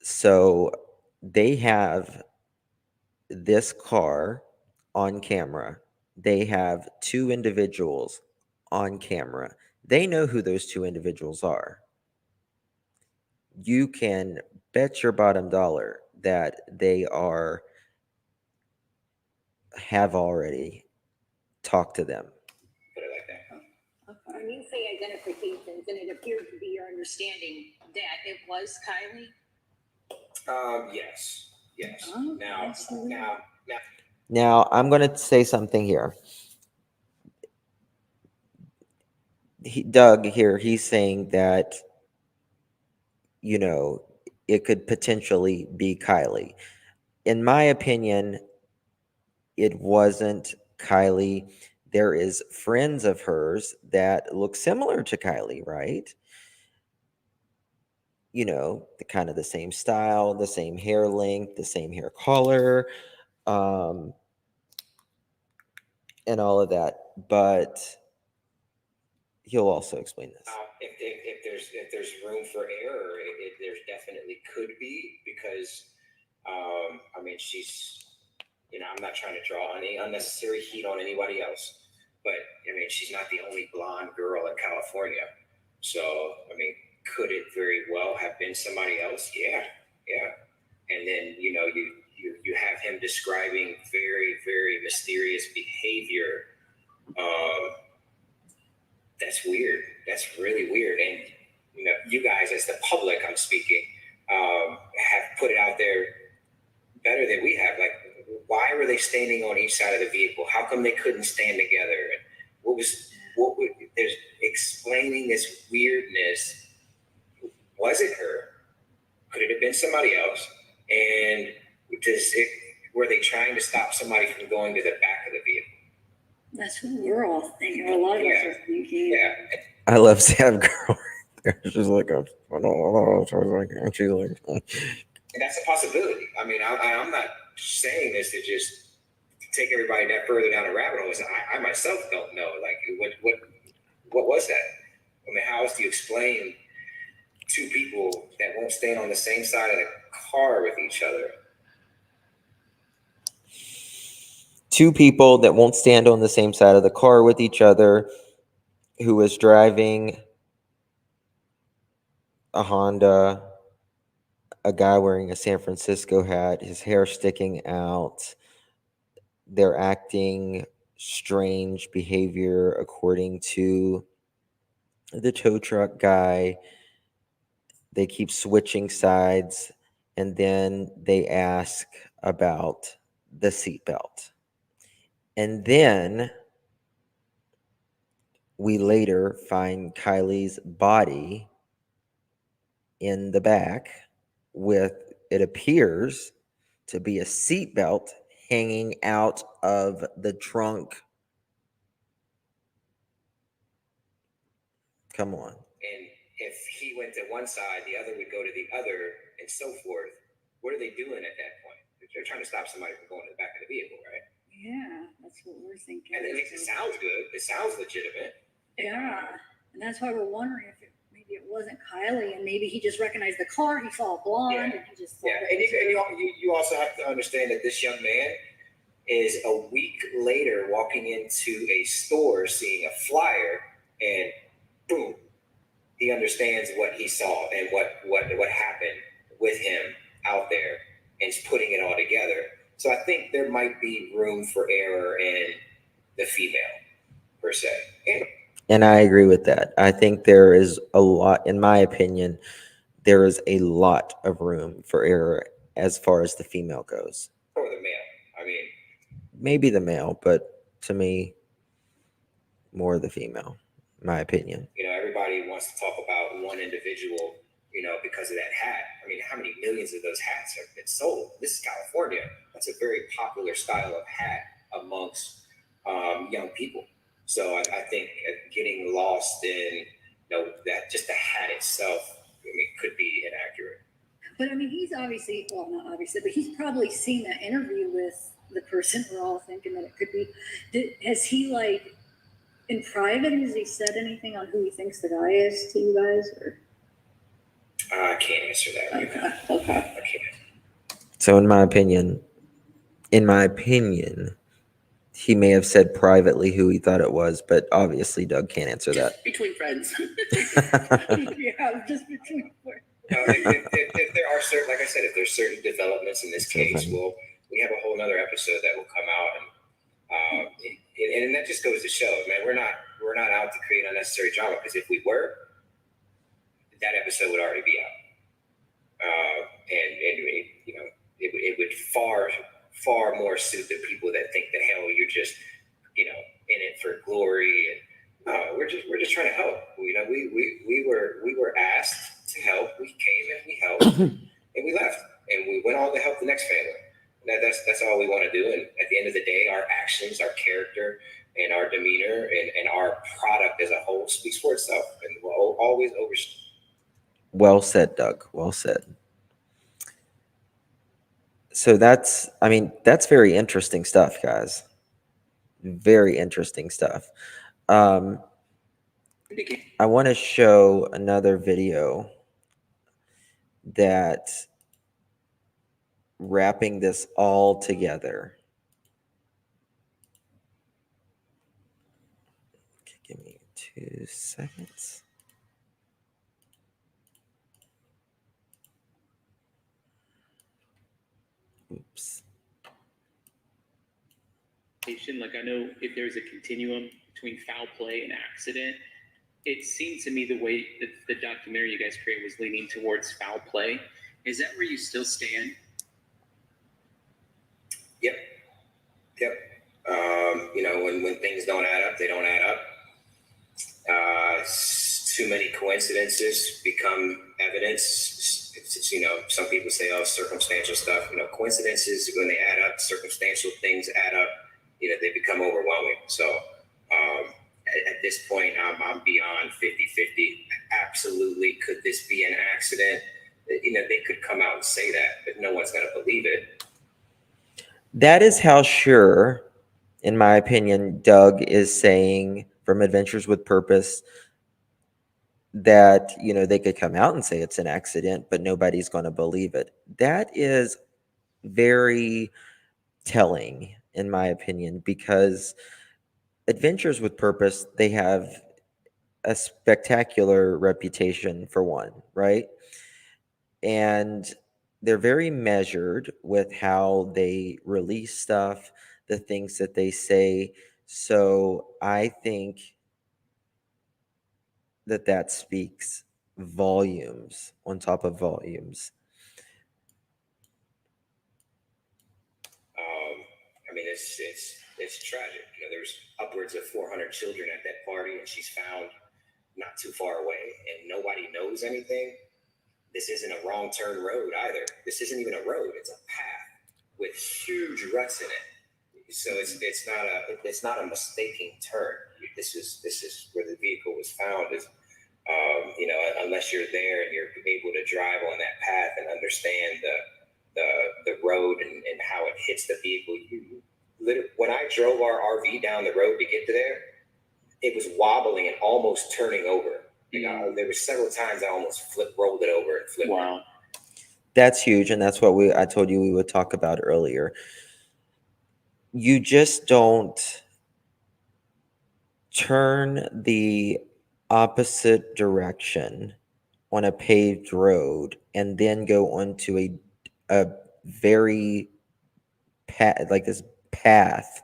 So they have this car on camera. They have two individuals on camera. They know who those two individuals are. You can bet your bottom dollar that they have already talked to them. Put it like that. When you say identifications, and it appears to be your understanding that it was Kylie? Yes. Oh, Now, I'm going to say something here. Doug here, he's saying that, it could potentially be Kylie. In my opinion, it wasn't Kylie. There is friends of hers that look similar to Kylie, right? The kind of the same style, the same hair length, the same hair color, um, and all of that. But he'll also explain this. If there's room for error, there's definitely could be, because I mean, she's, I'm not trying to draw any unnecessary heat on anybody else, but I mean, she's not the only blonde girl in California. So I mean, could it very well have been somebody else? Yeah. And then you have him describing very, very mysterious behavior. That's weird. That's really weird. And you guys, as the public, I'm speaking, have put it out there better than we have. Like, why were they standing on each side of the vehicle? How come they couldn't stand together? And there's explaining this weirdness. Was it her? Could it have been somebody else? And were they trying to stop somebody from going to the back of the vehicle? That's what we're all thinking. A lot of us are thinking. Yeah. I love Sam Girl. She's like, and that's a possibility. I mean, I'm not saying this to just take everybody that further down the rabbit hole. I myself don't know. Like, what was that? I mean, how else do you explain two people that won't stand on the same side of the car with each other? Two people that won't stand on the same side of the car with each other, who was driving a Honda, a guy wearing a San Francisco hat, his hair sticking out. They're acting strange behavior according to the tow truck guy. They keep switching sides, and then they ask about the seatbelt. And then we later find Kylie's body in the back with, it appears to be, a seatbelt hanging out of the trunk. Come on. And if he went to one side, the other would go to the other, and so forth. What are they doing at that point? They're trying to stop somebody from going to the back of the vehicle, right? Yeah, that's what we're thinking. And it sounds good. It sounds legitimate. Yeah, and that's why we're wondering if maybe it wasn't Kylie, and maybe he just recognized the car. He saw a blonde, and he just thought and you also have to understand that this young man is a week later walking into a store, seeing a flyer, and boom, he understands what he saw and what happened with him out there, and is putting it all together. So I think there might be room for error in the female, per se. And I agree with that. I think there is a lot, in my opinion, there is a lot of room for error as far as the female goes. Or the male. I mean, maybe the male, but to me, more the female, in my opinion. Everybody wants to talk about one individual, because of that hat. I mean, how many millions of those hats have been sold? This is California. That's a very popular style of hat amongst young people. So I think getting lost in, that just the hat itself, could be inaccurate. But I mean, he's obviously, well, not obviously, but he's probably seen that interview with the person we're all thinking that it could be. Has he, in private, has he said anything on who he thinks the guy is to you guys? Or? I can't answer that right now. Okay. I can't. So in my opinion, in my opinion, he may have said privately who he thought it was, but obviously Doug can't answer that. Between friends. Yeah, just between. If there are certain, like I said, if there's certain developments in this So case, funny. we have a whole nother episode that will come out, and that just goes to show, man, we're not out to create unnecessary drama, because if we were, that episode would already be out, and you know, it would far more suit the people that think that, hell, you're just, you know, in it for glory, and we're just trying to help. You know, we were asked to help. We came and we helped, and we left, and we went on to help the next family. That's all we want to do. And at the end of the day, our actions, our character, and our demeanor, and our product as a whole speaks for itself, and we'll always over. Well said, Doug. Well said. So that's very interesting stuff, guys. Very interesting stuff. I want to show another video that wrapping this all together. Okay, give me 2 seconds. Oops. Like, I know if there's a continuum between foul play and accident, it seemed to me the way that the documentary you guys created was leaning towards foul play. Is that where you still stand? Yep. You know, when things don't add up, they don't add up. Too many coincidences become evidence. It's, you know, some people say, oh, circumstantial stuff. You know, coincidences, when they add up, circumstantial things add up, you know, they become overwhelming. So at this point, I'm beyond 50-50. Absolutely, could this be an accident? You know, they could come out and say that, but no one's going to believe it. That is how sure, in my opinion, Doug is saying from Adventures with Purpose that, you know, they could come out and say it's an accident, but nobody's going to believe it. That is very telling, in my opinion, because Adventures with Purpose, they have a spectacular reputation, for one, right? And they're very measured with how they release stuff, the things that they say. So I think that speaks volumes on top of volumes. I mean, it's tragic. You know, there's upwards of 400 children at that party, and she's found not too far away, and nobody knows anything. This isn't a wrong turn road either. This isn't even a road; it's a path with huge ruts in it. So it's not a mistaking turn. This is where the vehicle was found. Is you know, unless you're there and you're able to drive on that path and understand the road and how it hits the vehicle. When I drove our RV down the road to get to there, it was wobbling and almost turning over. There were several times I almost rolled it over and flipped. Wow. That's huge, and that's what I told you we would talk about earlier. You just don't turn the opposite direction on a paved road and then go onto a very like this path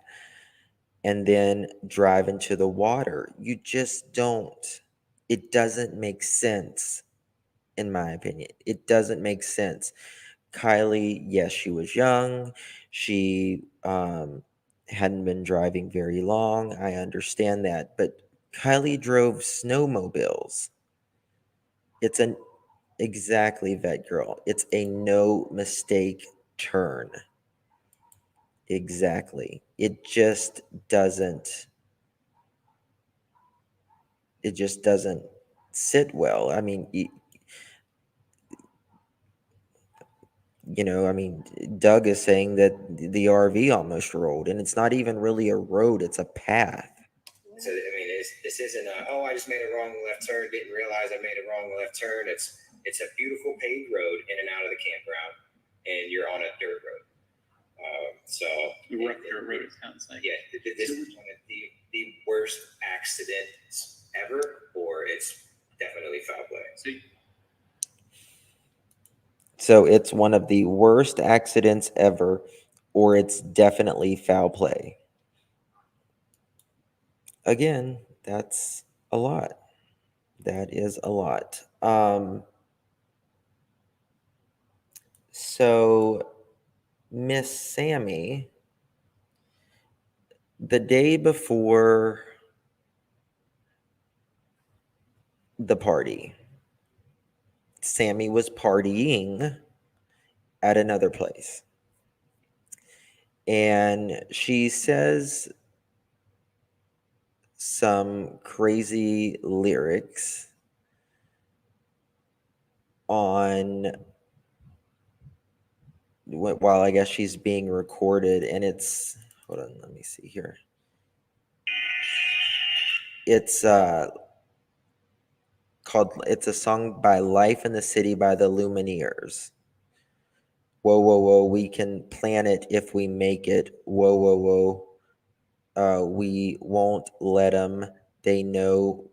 and then drive into the water. You just don't. It doesn't make sense, in my opinion. It doesn't make sense. Kylie, yes, she was young. She hadn't been driving very long. I understand that. But Kylie drove snowmobiles. It's an exactly, vet girl. It's a no mistake turn. Exactly. It just doesn't sit well. I mean, I mean, Doug is saying that the RV almost rolled, and it's not even really a road, it's a path. So, I mean, this isn't I just made a wrong left turn, didn't realize I made a wrong left turn. It's a beautiful paved road in and out of the campground, and you're on a dirt road. So Rupture road, it sounds like. yeah, this is one of the worst accidents ever, or it's definitely foul play. So it's one of the worst accidents ever, or it's definitely foul play. Again, that's a lot. That is a lot. So Miss Sammy, the day before the party, Sammy was partying at another place. And she says some crazy lyrics on while I guess she's being recorded, and it's, hold on, let me see here. It's it's a song by Life in the City by the Lumineers. Whoa, whoa, whoa, we can plan it if we make it. Whoa, whoa, whoa. We won't let them. They know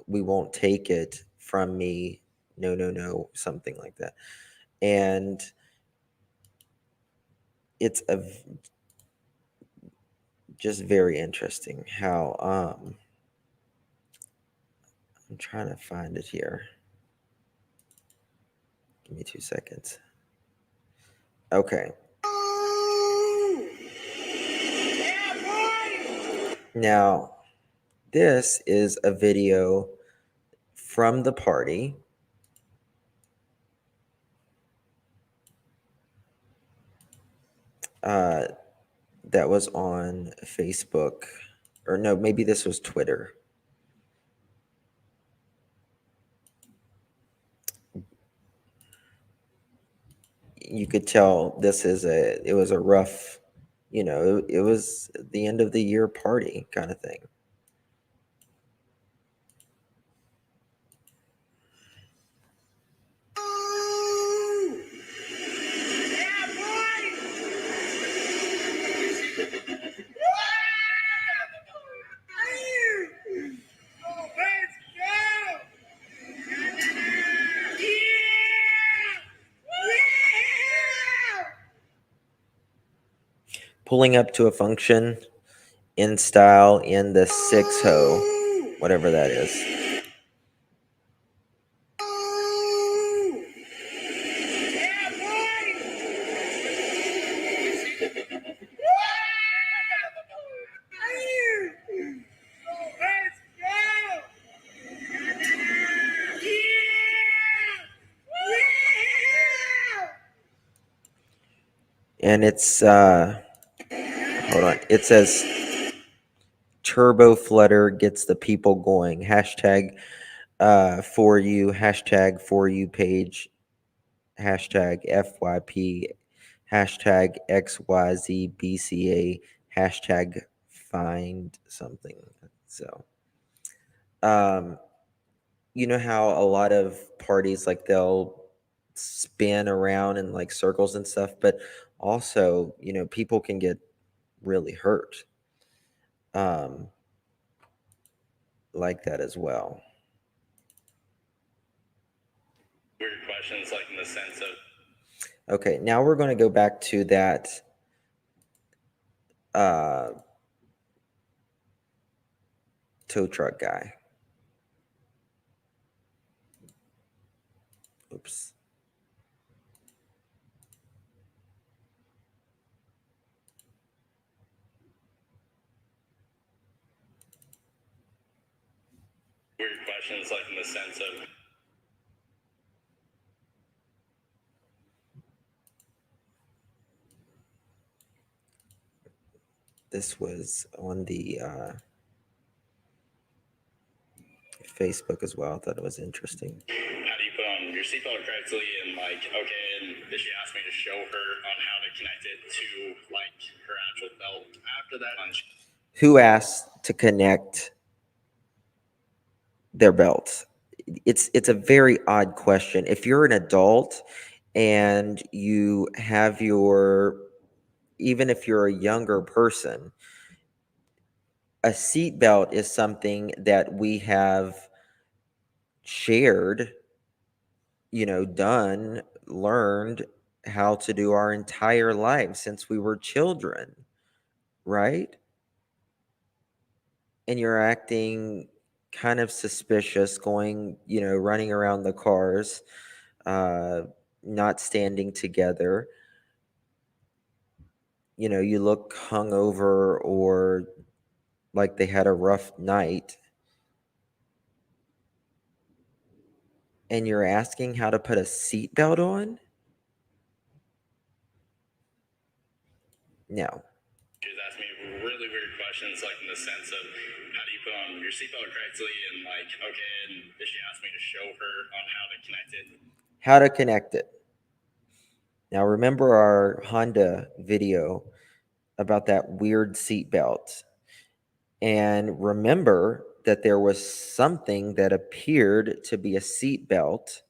we won't take it from me. No, no, no, something like that. And it's just very interesting how I'm trying to find it here. Give me 2 seconds. Okay. Now, this is a video from the party. That was on Facebook, or no, maybe this was Twitter. You could tell it was a rough, it was the end of the year party kind of thing. Pulling up to a function in style in the 6-ho, whatever that is. And it's hold on, it says turbo flutter gets the people going. Hashtag for you, hashtag for you page, hashtag FYP, hashtag XYZBCA, hashtag find something. So you know how a lot of parties, like, they'll spin around in like circles and stuff, but also, people can get really hurt like that as well. Weird questions, like in the sense of. Okay, now we're going to go back to that tow truck guy. Oops. Weird questions, like in the sense of. This was on the Facebook as well. I thought it was interesting. How do you put on your seatbelt correctly, and like, okay, and did she ask me to show her on how to connect it to like her actual belt? After that, who asked to connect their belts? It's a very odd question. If you're an adult and you have your even if you're a younger person, a seatbelt is something that we have shared, done, learned how to do our entire lives since we were children, right? And you're acting kind of suspicious, going, running around the cars, uh, not standing together. You look hungover or like they had a rough night, and you're asking how to put a seatbelt on? No. She was asking me really weird questions, like in the sense of how do you put on your seatbelt correctly, and like, okay, and she asked me to show her on how to connect it. How to connect it. Now, remember our Honda video about that weird seatbelt. And remember that there was something that appeared to be a seatbelt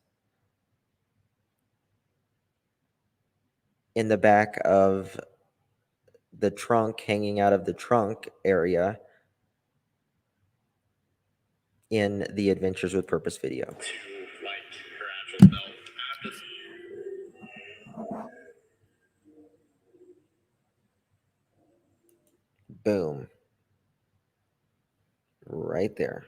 in the back of the trunk, hanging out of the trunk area in the Adventures with Purpose video. To like her actual belt. Boom. Right there.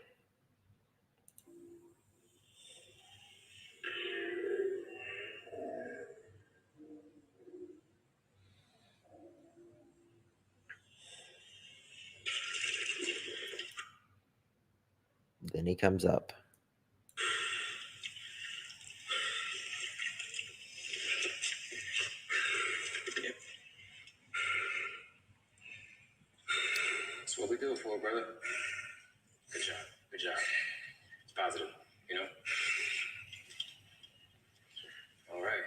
Then he comes up. That's what we do it for, brother. Good job. Good job. It's positive, you know? All right.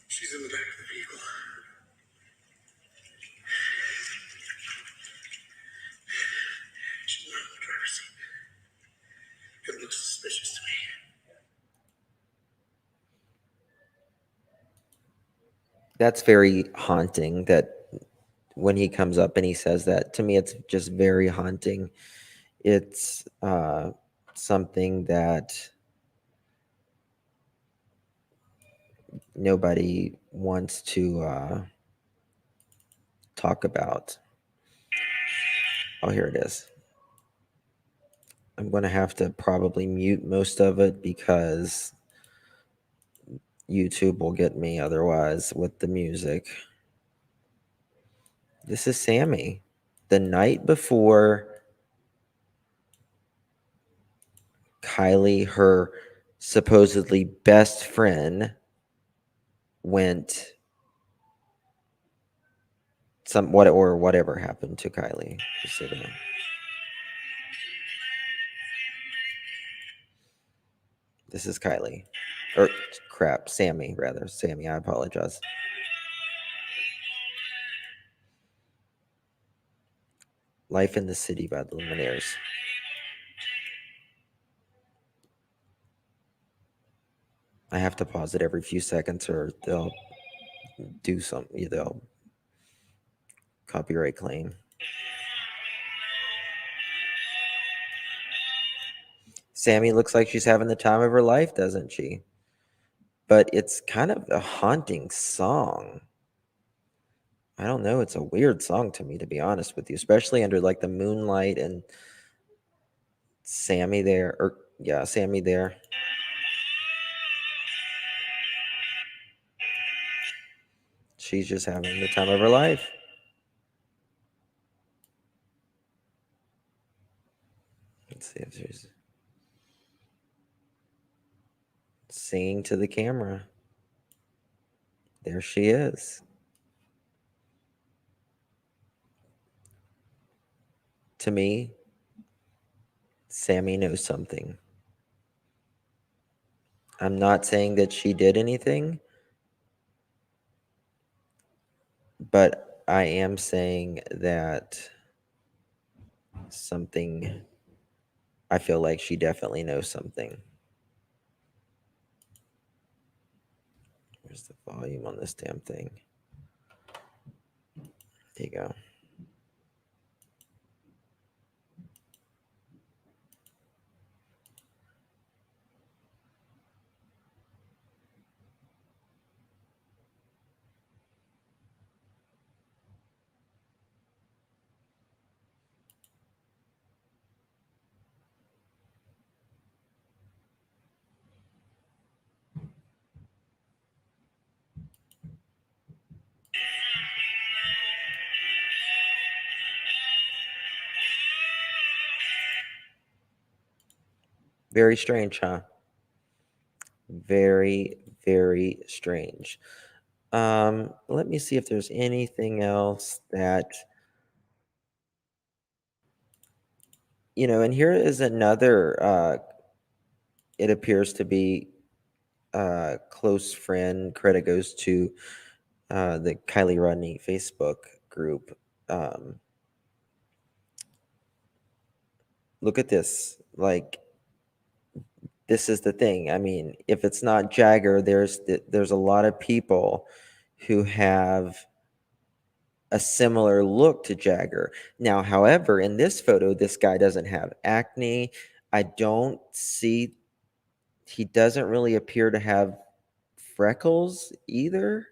She's in the back of the vehicle. She's not in the driver's seat. It looks suspicious to me. That's very haunting, that when he comes up and he says that, to me it's just very haunting. It's something that nobody wants to talk about. Oh, here it is. I'm going to have to probably mute most of it because YouTube will get me otherwise with the music. This is Sami. The night before Kylie, her supposedly best friend, went whatever happened to Kylie. Just so that. This is Kylie. Or crap, Sami, rather. Sami, I apologize. Life in the City by the Lumineers. I have to pause it every few seconds or they'll do something. They'll copyright claim. Sami looks like she's having the time of her life, doesn't she? But it's kind of a haunting song. I don't know. It's a weird song to me, to be honest with you, especially under like the moonlight and Sami there. Sami there. She's just having the time of her life. Let's see if she's singing to the camera. There she is. To me, Sami knows something. I'm not saying that she did anything, but I am saying that something I feel like she definitely knows something. Where's the volume on this damn thing? There you go. Very strange, huh? Very, very strange. Let me see if there's anything else that, and here is another, it appears to be a close friend. Credit goes to the Kylie Rodney Facebook group. Look at this. Like, this is the thing. I mean, if it's not Jagger, there's a lot of people who have a similar look to Jagger. Now, however, in this photo, this guy doesn't have acne. I don't see, he doesn't really appear to have freckles either.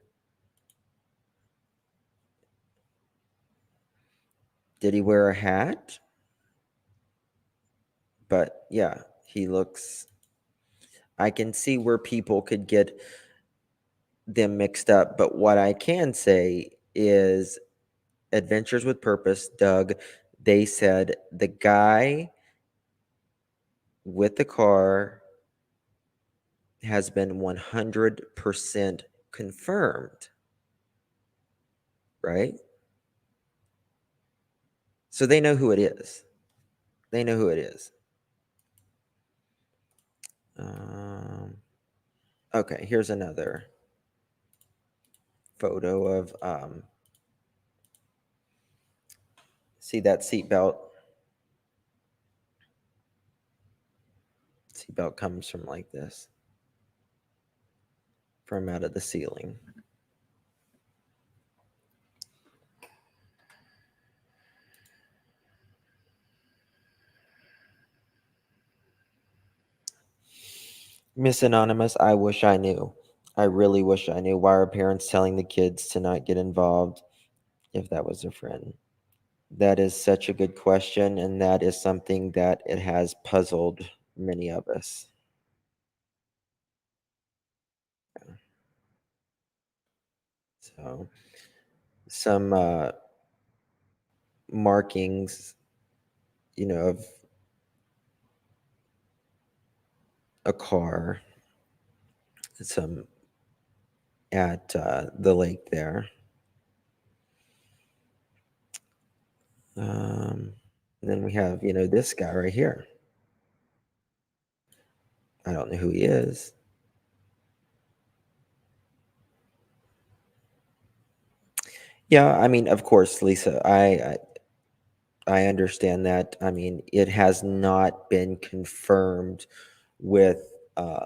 Did he wear a hat? But yeah, he looks, I can see where people could get them mixed up. But what I can say is Adventures with Purpose, Doug, they said the guy with the car has been 100% confirmed, right? So they know who it is. They know who it is. Okay, here's another photo of, see that seatbelt? Seatbelt comes from like this, from out of the ceiling. Miss Anonymous, I wish I knew. I really wish I knew. Why are parents telling the kids to not get involved if that was their friend? That is such a good question, and that is something that it has puzzled many of us. So, some markings, of a car, some at the lake there. And then we have, this guy right here. I don't know who he is. Yeah, I mean, of course, Lisa, I understand that. I mean, it has not been confirmed with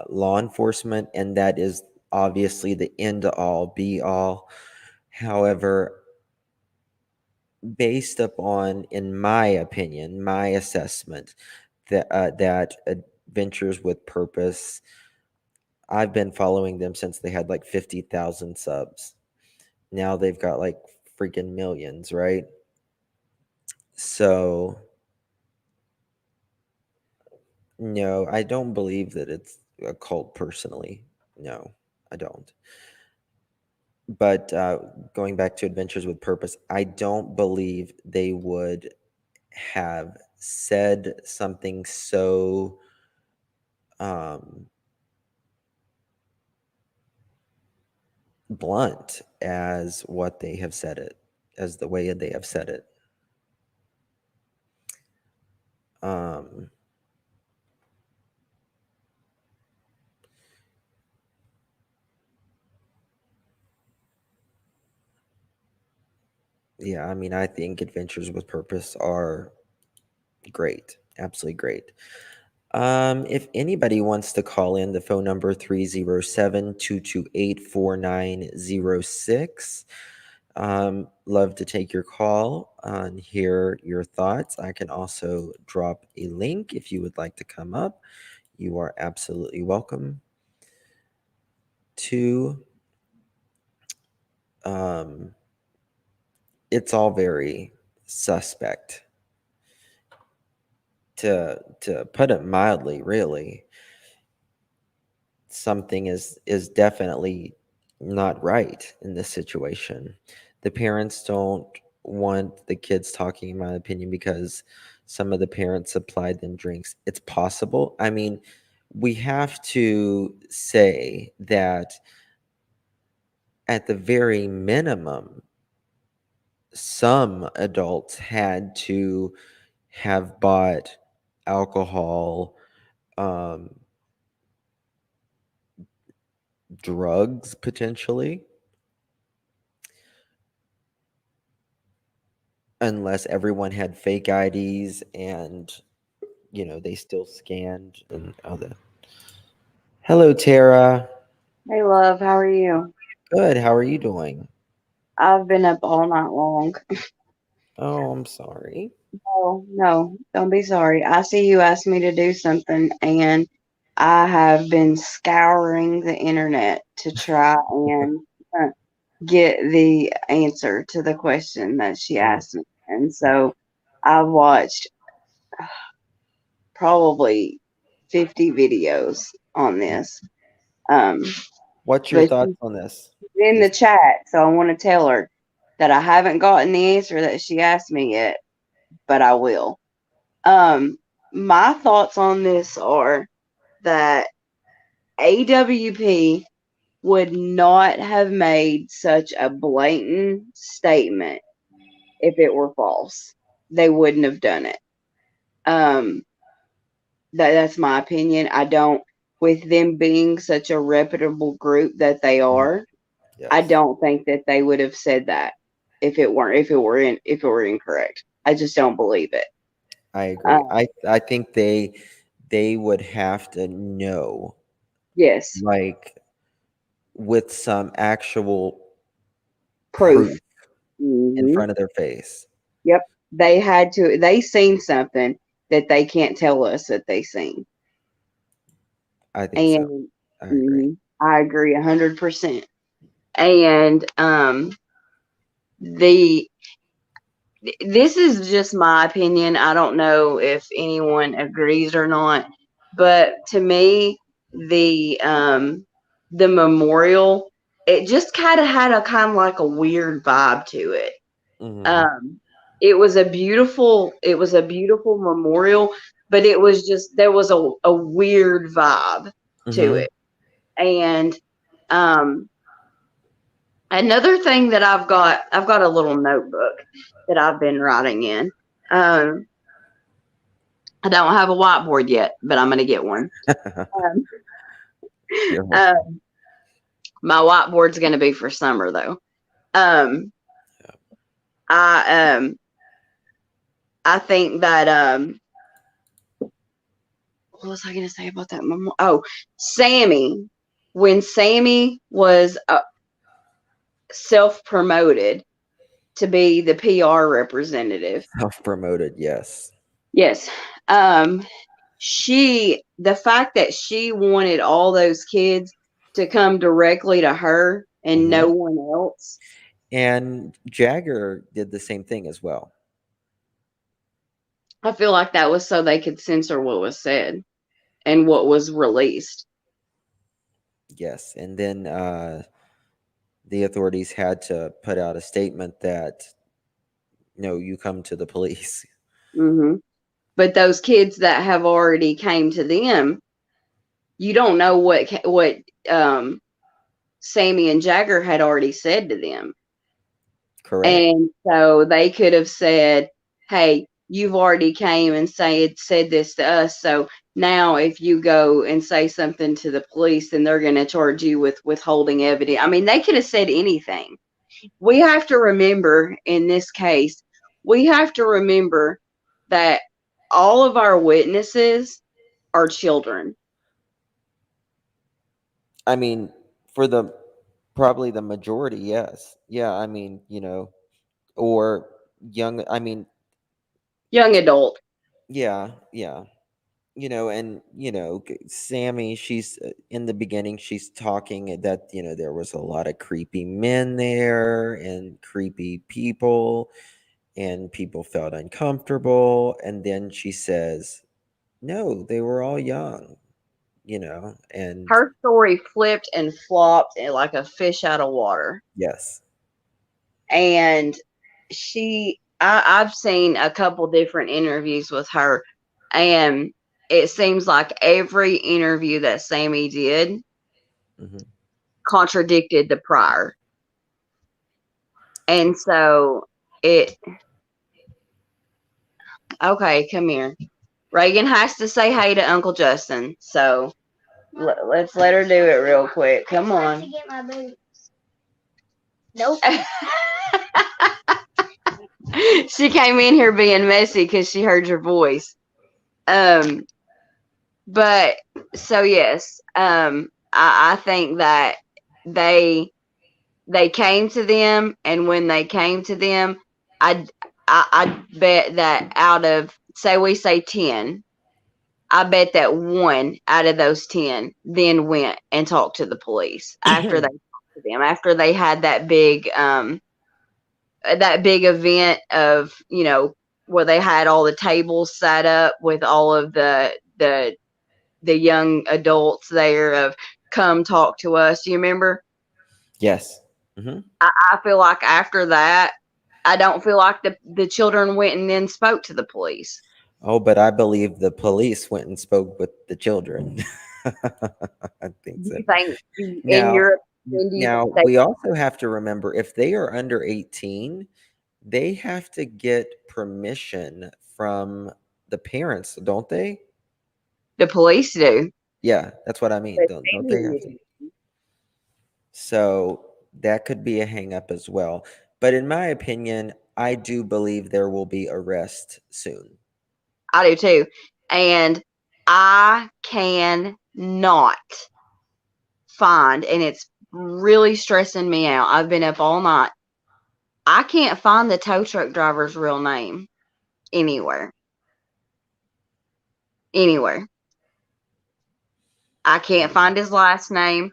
law enforcement, and that is obviously the end all be all. However, based upon, in my opinion, my assessment, that Adventures with Purpose, I've been following them since they had like 50,000 subs. Now they've got like freaking millions, right? So, no, I don't believe that it's a cult personally. No, I don't. But going back to Adventures with Purpose, I don't believe they would have said something so um, blunt as what they have said it, as the way they have said it. Um, yeah, I mean, I think Adventures with Purpose are great, Absolutely great. If anybody wants to call in, the phone number 307-228-4906. Love to take your call and hear your thoughts. I can also drop a link if you would like to come up. You are absolutely welcome to. Um, it's all very suspect, to put it mildly. Really, something is definitely not right in this situation. The parents don't want the kids talking, in my opinion, because some of the parents supplied them drinks. It's possible. I mean, we have to say that at the very minimum, some adults had to have bought alcohol, um, drugs potentially, unless everyone had fake IDs and they still scanned and all that. Hello, Tara. Hey, love, how are you? Good. How are you doing? I've been up all night long. Oh, I'm sorry. Oh, no, don't be sorry. I see you asked me to do something, and I have been scouring the internet to try and uh, get the answer to the question that she Mhm. asked me. And so I've watched probably 50 videos on this. Um, What's your but thoughts she's on this? in the This chat, so I want to tell her that I haven't gotten the answer that she asked me yet, but I will. My thoughts on this are that AWP would not have made such a blatant statement if it were false. They wouldn't have done it. Um, that's my opinion. I don't, with them being such a reputable group that they Mhm. are, I Yes, don't think that they would have said that if it were incorrect. I just don't believe it. I agree. Um, I think they would have to know, yes, like, with some actual proof. proof in Hmm. front of their face. Yep. They had to, they seen something that they can't tell us that they seen. I think so. And I agree. I agree 100%. And the this is just my opinion. I don't know if anyone agrees or not, but to me, the memorial, it just kind of had a kind of like a weird vibe to it. Hmm. Um, it was a beautiful memorial, but it was just there was a weird vibe to Hmm. it. And um, another thing that I've got a little notebook that I've been writing in. Um, I don't have a whiteboard yet, but I'm gonna get one. Um, You're welcome. uh, my whiteboard's gonna be for summer though. Um, I um, I think that what was I gonna say about that? Oh, Sammy, when Sammy was self promoted to be the PR representative, Self-promoted, yes. yes, um, the fact that she wanted all those kids to come directly to her and Hmm. no one else. And Jagger did the same thing as well. I feel like that was so they could censor what was said and what was released. Yes, and then the authorities had to put out a statement that no, you come to the police. Hmm. But those kids that have already came to them, you don't know what um, Sammy and Jagger had already said to them. Correct. And so they could have said, hey, you've already came and said this to us. So now if you go and say something to the police, then they're going to charge you with withholding evidence. I mean, they could have said anything. We have to remember in this case, we have to remember that all of our witnesses are children. I mean, for the probably the majority, yes. Yeah, I mean, or young, I mean, Young adult. yeah, yeah. And Sammy, she's in the beginning, she's talking that there was a lot of creepy men there and creepy people, and people felt uncomfortable, and then she says, no, they were all young, and Her story flipped and flopped like a fish out of water. yes. And I've seen a couple different interviews with her, and it seems like every interview that Sammy did Hmm. contradicted the prior. And so okay, come here. Reagan has to say hey to Uncle Justin. So let's let her do it real quick. Come on. Get my boots. Nope. She came in here being messy because she heard your voice. But so yes, I think that they came to them, and when they came to them, I I bet that out of, say we say 10, I bet that one out of those 10 then went and talked to the police after they talked to them, after they had that big event of, where they had all the tables set up with all of the young adults there of come talk to us. Do you remember? Yes. Hmm. I feel like after that, I don't feel like the children went and then spoke to the police. Oh, but I believe the police went and spoke with the children. I think Do so. you think, in Now, your opinion, do you now think they, we also have to remember, if they are under 18, they have to get permission from the parents, don't they? the police do? Yeah, that's what I mean. But Don't Sammy they have to? didn't. So that could be a hang up as well. But in my opinion, I do believe there will be arrest soon. I do too. And I cannot find, and it's really stressing me out. I've been up all night. I can't find the tow truck driver's real name anywhere. Anywhere. I can't find his last name.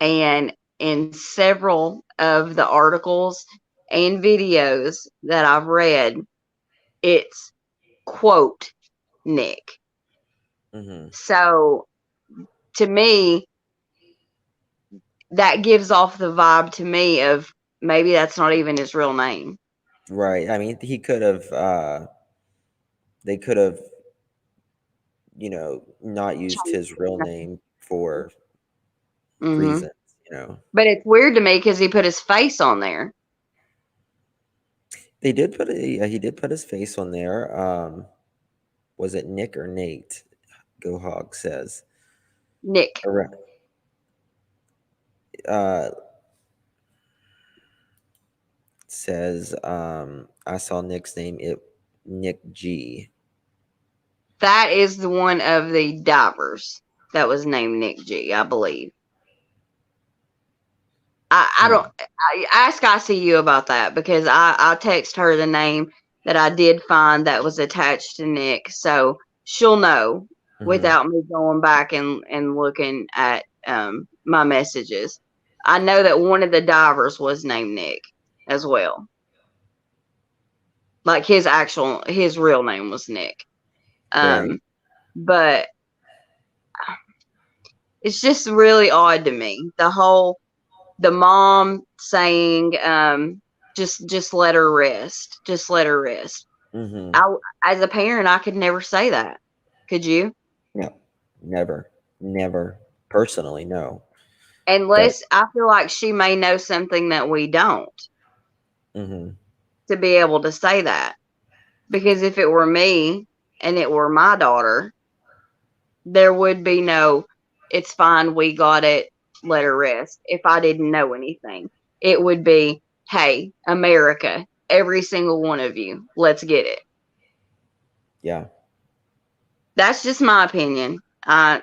And in several of the articles and videos that I've read, it's quote Nick. Hmm. So to me, that gives off the vibe to me of maybe that's not even his real name. Right. I mean, he could have, they could have, not used his real name for Mm-hmm. reasons. But it's weird to me because he put his face on there. He did put his face on there. Was it Nick or Nate? Go Hog says. Nick. Correct. Uh, says, I saw Nick's name. Nick G. That is the one of the divers that was named Nick G, I believe. I don't ask ICU about that because I text her the name that I did find that was attached to Nick, so she'll know without me going back and looking at my messages. I know that one of the divers was named Nick as well. Like his real name was Nick. Right. But it's just really odd to me. The mom saying, just let her rest. Just let her rest. Mm-hmm. As a parent, I could never say that. Could you? No, never. Personally, no. But Unless I feel like she may know something that we don't mm-hmm. to be able to say that. Because if it were me and it were my daughter, there would be no, it's fine, we got it, let her rest. If I didn't know anything, it would be, hey, America, every single one of you, let's get it. Yeah. That's just my opinion. And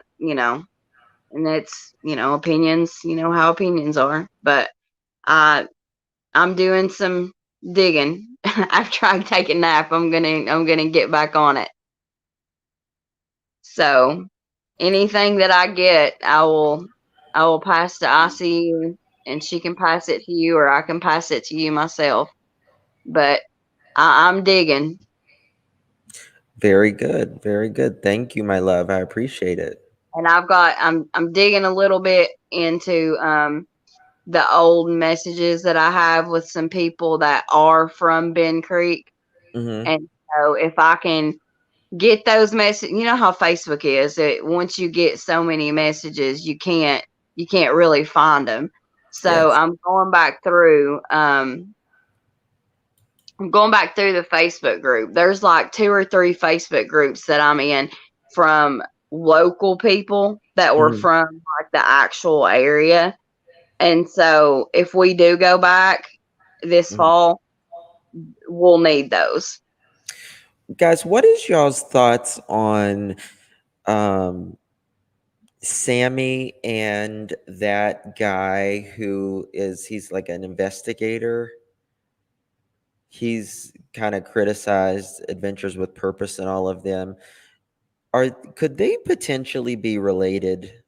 it's, opinions, how opinions are. But I'm doing some digging. After I take a nap, I'm gonna get back on it. So anything that I get, I will pass to Icy, and she can pass it to you, or I can pass it to you myself. But I'm digging. Very good. Very good. Thank you, my love. I appreciate it. And I'm digging a little bit into the old messages that I have with some people that are from Ben Creek. Hmm. And so if I can get those messages, you know how Facebook is. Once you get so many messages, you can't really find them. So Yes. I'm going back through the Facebook group. There's like 2 or 3 Facebook groups that I'm in from local people that were Hmm. from like the actual area. And so if we do go back this Hmm. fall, we'll need those. Guys, what is y'all's thoughts on um, Sammy and that guy he's like an investigator? He's kind of criticized Adventures with Purpose and all of them. Could they potentially be related?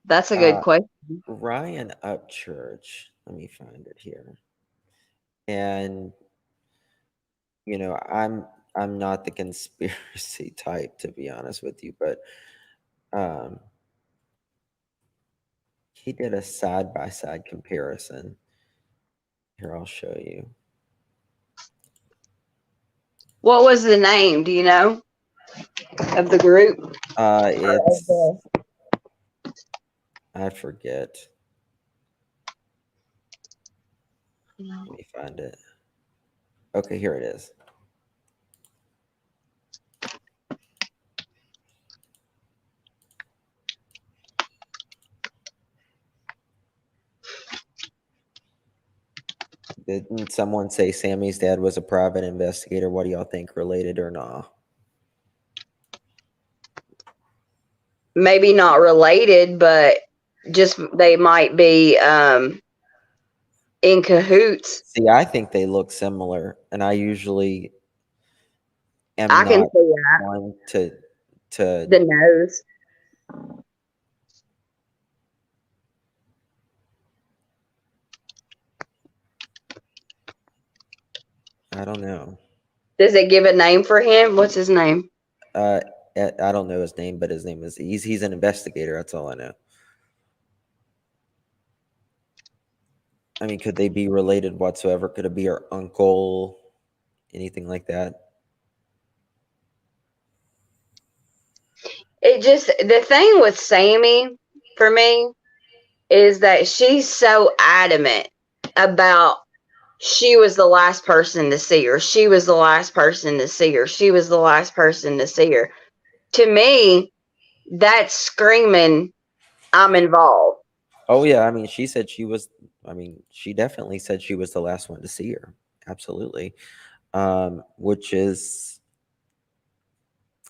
That's a good Uh, question. Ryan Upchurch, let me find it here. And I'm not the conspiracy type, to be honest with you, but um, he did a side by side comparison. Here, I'll show you. What was the name? Do you know of the group? It's I forget. Let me find it. Okay, here it is. Didn't someone say Sammy's dad was a private investigator? What do y'all think, related or not? Maybe not related, but just they might be in cahoots. See, I think they look similar, and I usually am I can not see that. one to The nose. I don't know. Does it give a name for him? What's his name? Uh, I don't know his name, but his name is he's an investigator. That's all I know. I mean, could they be related whatsoever? Could it be her uncle? Anything like that? The thing with Sammy for me is that she's so adamant about she was the last person to see her. She was the last person to see her. She was the last person to see her. To me, that's screaming, I'm involved. Oh yeah, I mean, she said she was. I mean, she definitely said she was the last one to see her. Absolutely, which is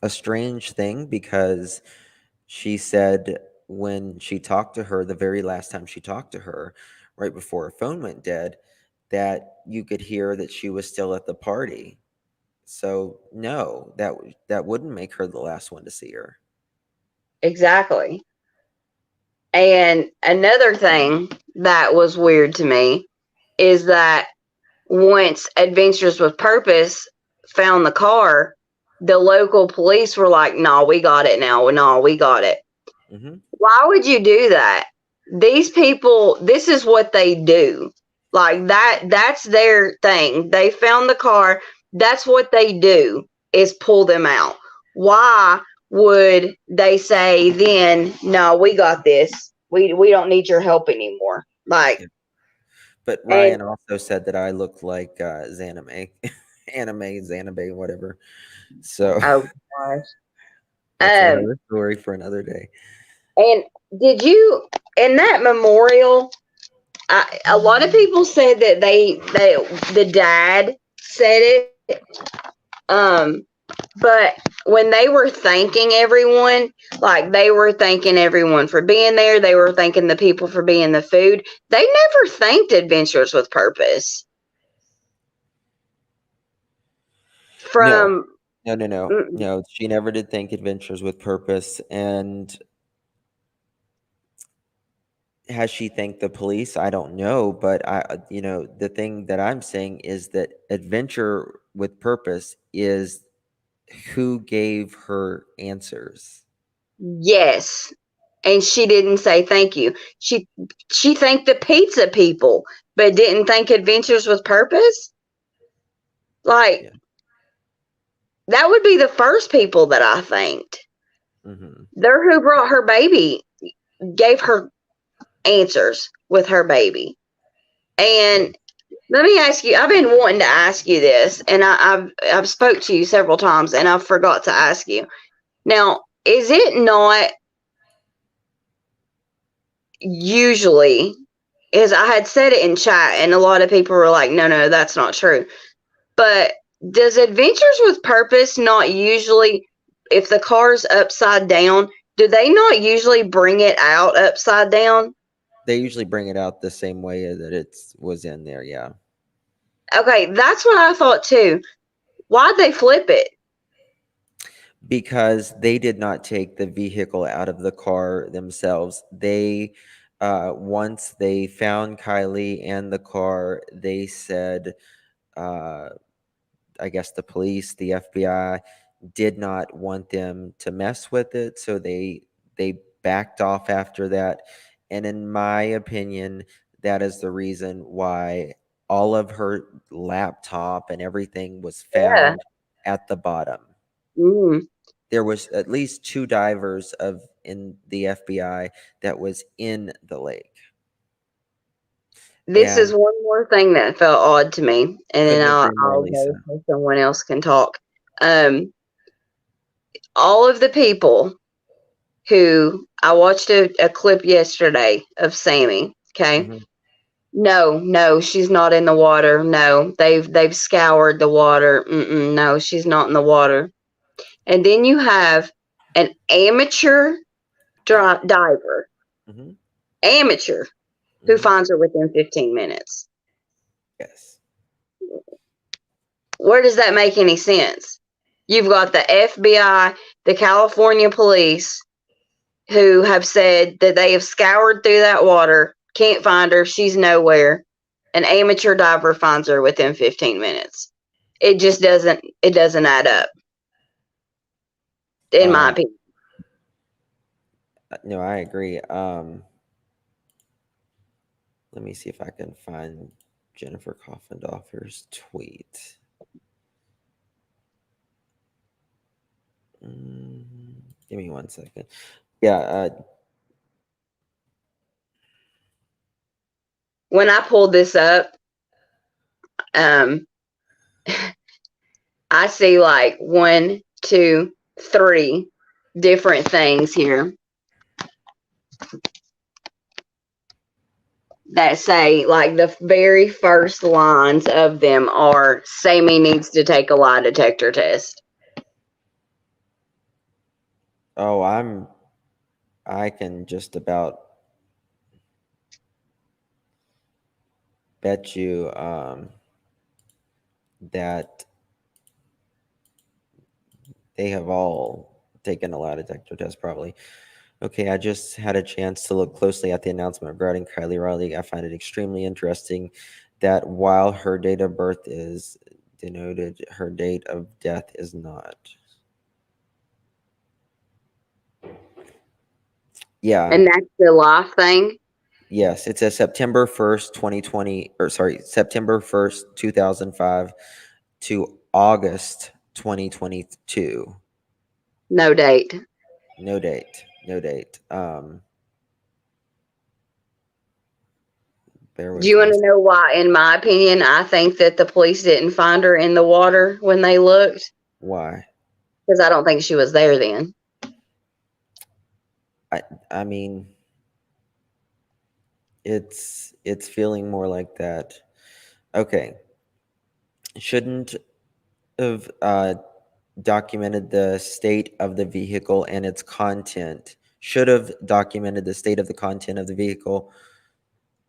a strange thing because she said when she talked to her the very last time she talked to her, right before her phone went dead, that you could hear that she was still at the party. So no, that wouldn't make her the last one to see her. Exactly. And another thing that was weird to me is that once Adventures with Purpose found the car, the local police were like, "No, we got it now. No, we got it." Hmm. Why would you do that? These people, this is what they do. Like that's their thing. They found the car. That's what they do is pull them out. Why would they say then, "No, we got this. We don't need your help anymore." Like, Yeah. But and Ryan also said that I look like Zanime, Xanabe, whatever. So oh gosh. that's Um another story for another day. and did you in that memorial, a lot of people said that they the dad said it. But when they were thanking everyone, like they were thanking everyone for being there, they were thanking the people for being the food. They never thanked Adventures with Purpose. No, From no. She never did thank Adventures with Purpose. And has she thanked the police? I don't know, but the thing that I'm saying is that Adventure with Purpose is who gave her answers. yes, and she didn't say thank you. She thanked the pizza people, but didn't thank Adventures with Purpose. Like Yeah. that would be the first people that I thanked. Mm-hmm. They're who brought her baby, gave her answers with her baby. And let me ask you, I've been wanting to ask you this, and I've spoke to you several times, and I forgot to ask you. Now, is it not usually, as I had said it in chat, and a lot of people were like, no, that's not true. But does Adventures with Purpose not usually, if the car's upside down, do they not usually bring it out upside down? They usually bring it out the same way that it was in there. Yeah. Okay, that's what I thought too. Why'd they flip it? Because they did not take the vehicle out of the car themselves. They, once they found Kylie and the car, they said, I guess the police, the FBI, did not want them to mess with it, so they backed off after that. And in my opinion, that is the reason why all of her laptop and everything was Yeah. found at the bottom. Mm. There was at least 2 divers in the FBI that was in the lake. This is And one more thing that felt odd to me, and then couldn't I'll agree more, go Lisa. so someone else can talk. Um, all of the people who I watched a clip yesterday of Sammy. Okay, Mhm. no, she's not in the water. No, they've scoured the water. No, she's not in the water. And then you have an amateur diver, Mhm. amateur, who Mhm. finds her within 15 minutes. Yes. Where does that make any sense? You've got the FBI, the California police, who have said that they have scoured through that water, can't find her, she's nowhere. An amateur diver finds her within 15 minutes. It just doesn't add up, in my Um, opinion. no, I agree. Let me see if I can find Jennifer Coffendorfer's tweet. Give me 1 second. Yeah. When I pulled this up, um, I see like 1, 2, 3 different things here that say, like, the very first lines of them are Sammy needs to take a lie detector test. Oh, I can just about bet you that they have all taken a lie detector test, probably. Okay, I just had a chance to look closely at the announcement regarding Kylie Riley. I find it extremely interesting that while her date of birth is denoted, her date of death is not. Yeah. And that's the life thing. Yes, it says September 1st, 2020, or sorry, September 1st, 2005 to August 2022. No date. No date. No date. Bear Do you with want me. to know why, in my opinion, I think that the police didn't find her in the water when they looked? Why? Because I don't think she was there then. I mean, it's feeling more like that. Okay. Shouldn't have documented the state of the vehicle and its content. Should have documented the state of the content of the vehicle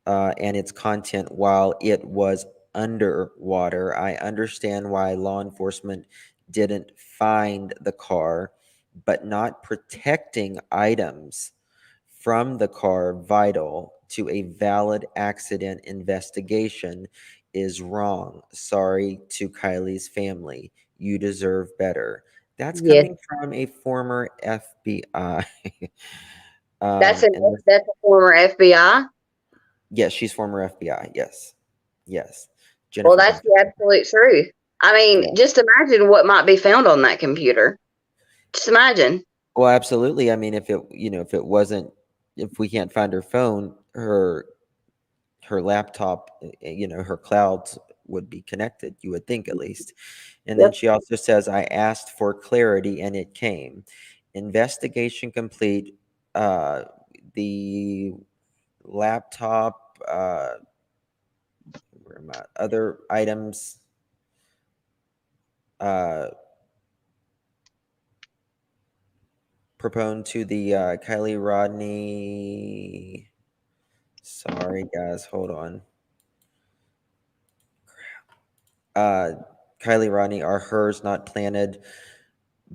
and its content while it was underwater. I understand why law enforcement didn't find the car, but not protecting items from the car vital to a valid accident investigation is wrong. Sorry to Kylie's family. You deserve better. That's Yes, coming from a former FBI. that's a And that's a former FBI. yes, she's former FBI. Yes. Yes. Well, Jennifer that's Johnson. the absolute truth. I mean, Yeah. just imagine what might be found on that computer. Just imagine. Well, absolutely. I mean, if it, if it wasn't, if we can't find her phone, her laptop, her clouds would be connected, you would think at least. And then Yep. she also says, I asked for clarity and it came. Investigation complete. The laptop, where am I? Other items, uh, proponed to the Kylie Rodney. Sorry, guys, hold on. Uh, Kylie Rodney are hers, not planted,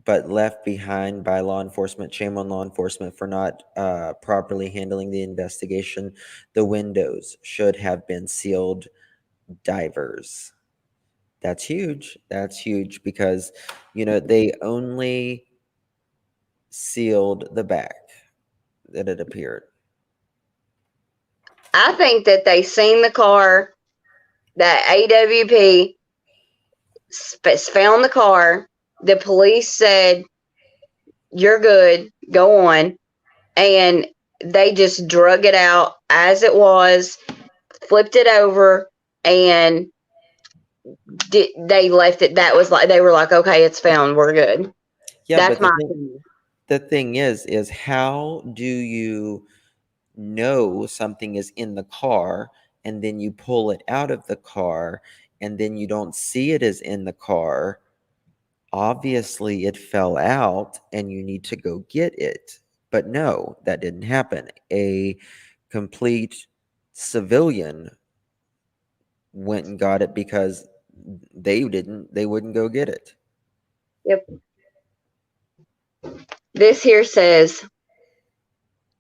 but left behind by law enforcement. Shame on law enforcement for not properly handling the investigation. The windows should have been sealed. Divers. That's huge. That's huge because, they only sealed the back that it appeared. I think that they seen the car, that AWP found the car. The police said, "You're good. Go on," and they just drug it out as it was, flipped it over, and they left it. That was like they were like, "Okay, it's found. We're good." Yeah, That's but my opinion. the thing is how do you know something is in the car and then you pull it out of the car and then you don't see it is in the car? Obviously it fell out and you need to go get it. But no, that didn't happen. A complete civilian went and got it because they wouldn't go get it. Yep. This here says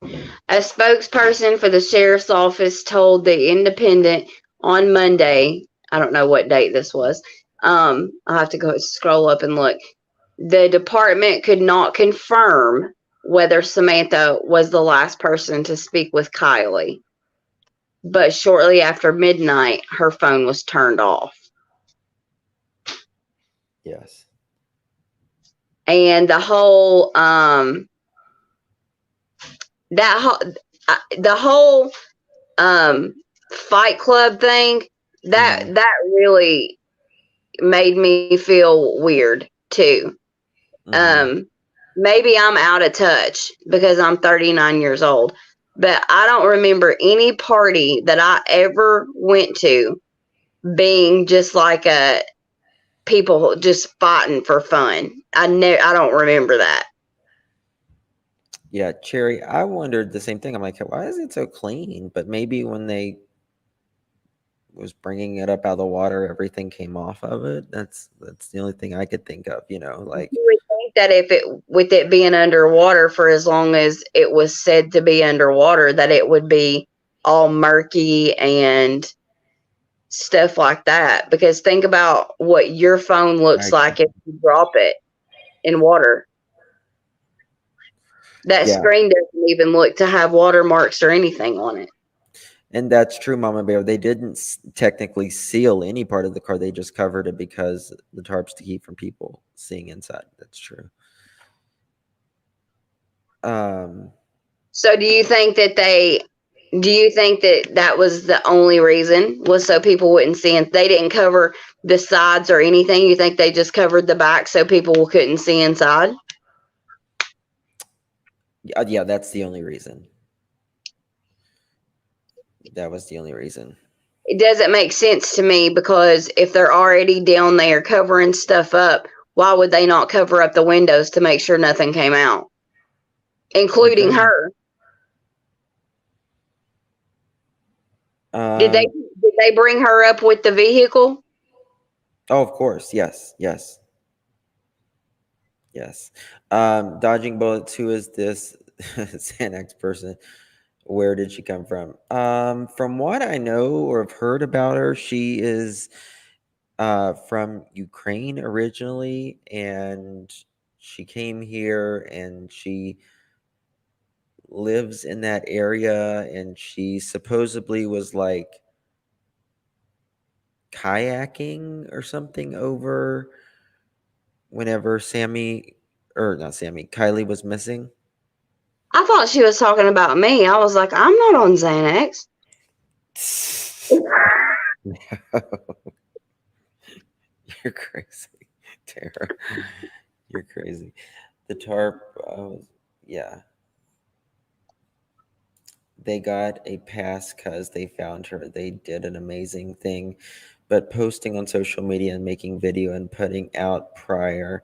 a spokesperson for the sheriff's office told the Independent on Monday. I don't know what date this was. I'll have to go scroll up and look. The department could not confirm whether Samantha was the last person to speak with Kylie, but shortly after midnight, her phone was turned off. Yes. And the whole the whole Fight Club thing Mhm. that really made me feel weird too. Mhm. Maybe I'm out of touch because I'm 39 years old, but I don't remember any party that I ever went to being just like a people just fighting for fun. I don't remember that. Yeah, Cherry, I wondered the same thing. I'm like, why is it so clean? But maybe when they was bringing it up out of the water, everything came off of it. That's the only thing I could think of, like, You would think that if it with it being underwater for as long as it was said to be underwater, that it would be all murky and stuff like that. Because think about what your phone I looks agree. like if you drop it in water. That Yeah, screen doesn't even look to have watermarks or anything on it. and that's true, Mama Bear. They didn't technically seal any part of the car. They just covered it because the tarps to keep from people seeing inside. That's true. Um, So do you think that that was the only reason was so people wouldn't see and they didn't cover the sides or anything? You think they just covered the back so people couldn't see inside? yeah, that's the only reason. That was the only reason. It doesn't make sense to me because if they're already down there covering stuff up, why would they not cover up the windows to make sure nothing came out, including Okay. her? Did Um, they bring her up with the vehicle? oh, of course. Yes. Yes. Yes. Dodging bullets. Who is this Xanax person? Where did she come from? From what I know or have heard about her, she is from Ukraine originally, and she came here and she lives in that area, and she supposedly was like kayaking or something over whenever Sammy, or not Sammy, Kylie was missing. I thought she was talking about me. I was like, I'm not on Xanax. You're crazy, Tara. You're crazy. The tarp, yeah. They got a pass because they found her. They did an amazing thing. But posting on social media and making video and putting out prior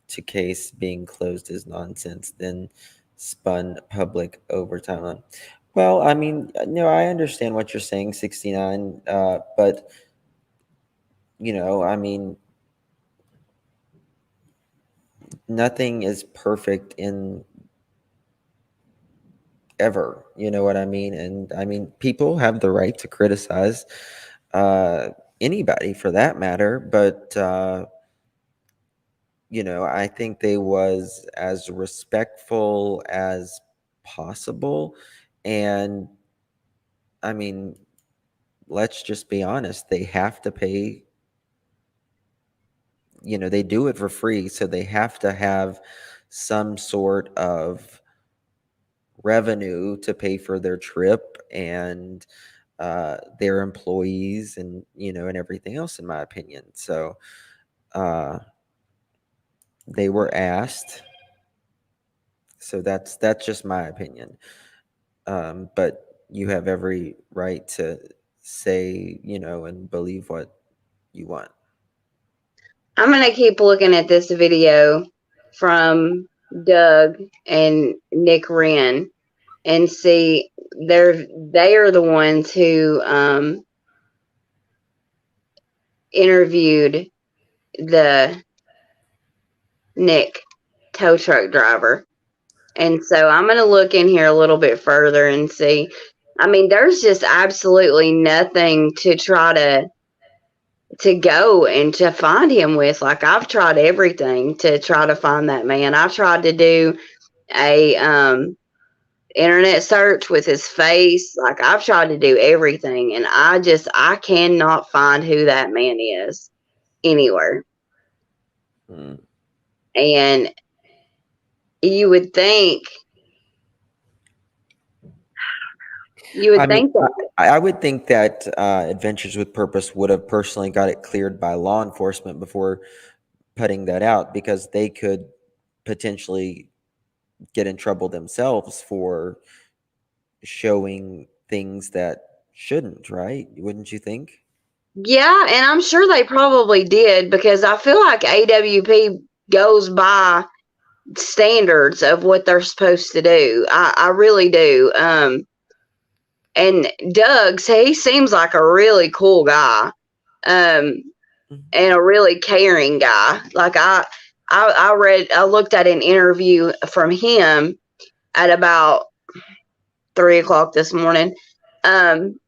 to case being closed is nonsense. Then spun public overtime on. Well, I mean, no, I understand what you're saying, 69. But, I mean, nothing is perfect in ever. You know what I mean? And I mean, people have the right to criticize uh, anybody for that matter. But I think they was as respectful as possible. And I mean, let's just be honest. They have to pay. They do it for free, so they have to have some sort of revenue to pay for their trip and their employees and everything else, in my opinion. So uh, they were asked. So that's just my opinion. But you have every right to say, and believe what you want. I'm going to keep looking at this video from Doug and Nick Wren and see they are the ones who interviewed the Nick tow truck driver. And so I'm going to look in here a little bit further and see. I mean, there's just absolutely nothing to try to go and to find him with. Like, I've tried everything to try to find that man. I tried to do a internet search with his face. Like, I've tried to do everything, and I cannot find who that man is anywhere. Hmm. And you would think I mean, that I would think that Adventures with Purpose would have personally got it cleared by law enforcement before putting that out, because they could potentially get in trouble themselves for showing things that shouldn't, right? Wouldn't you think? yeah, and I'm sure they probably did, because I feel like AWP goes by standards of what they're supposed to do. I really do. And Doug's, he seems like a really cool guy, and a really caring guy. Like, I looked at an interview from him at about 3 o'clock this morning. Um,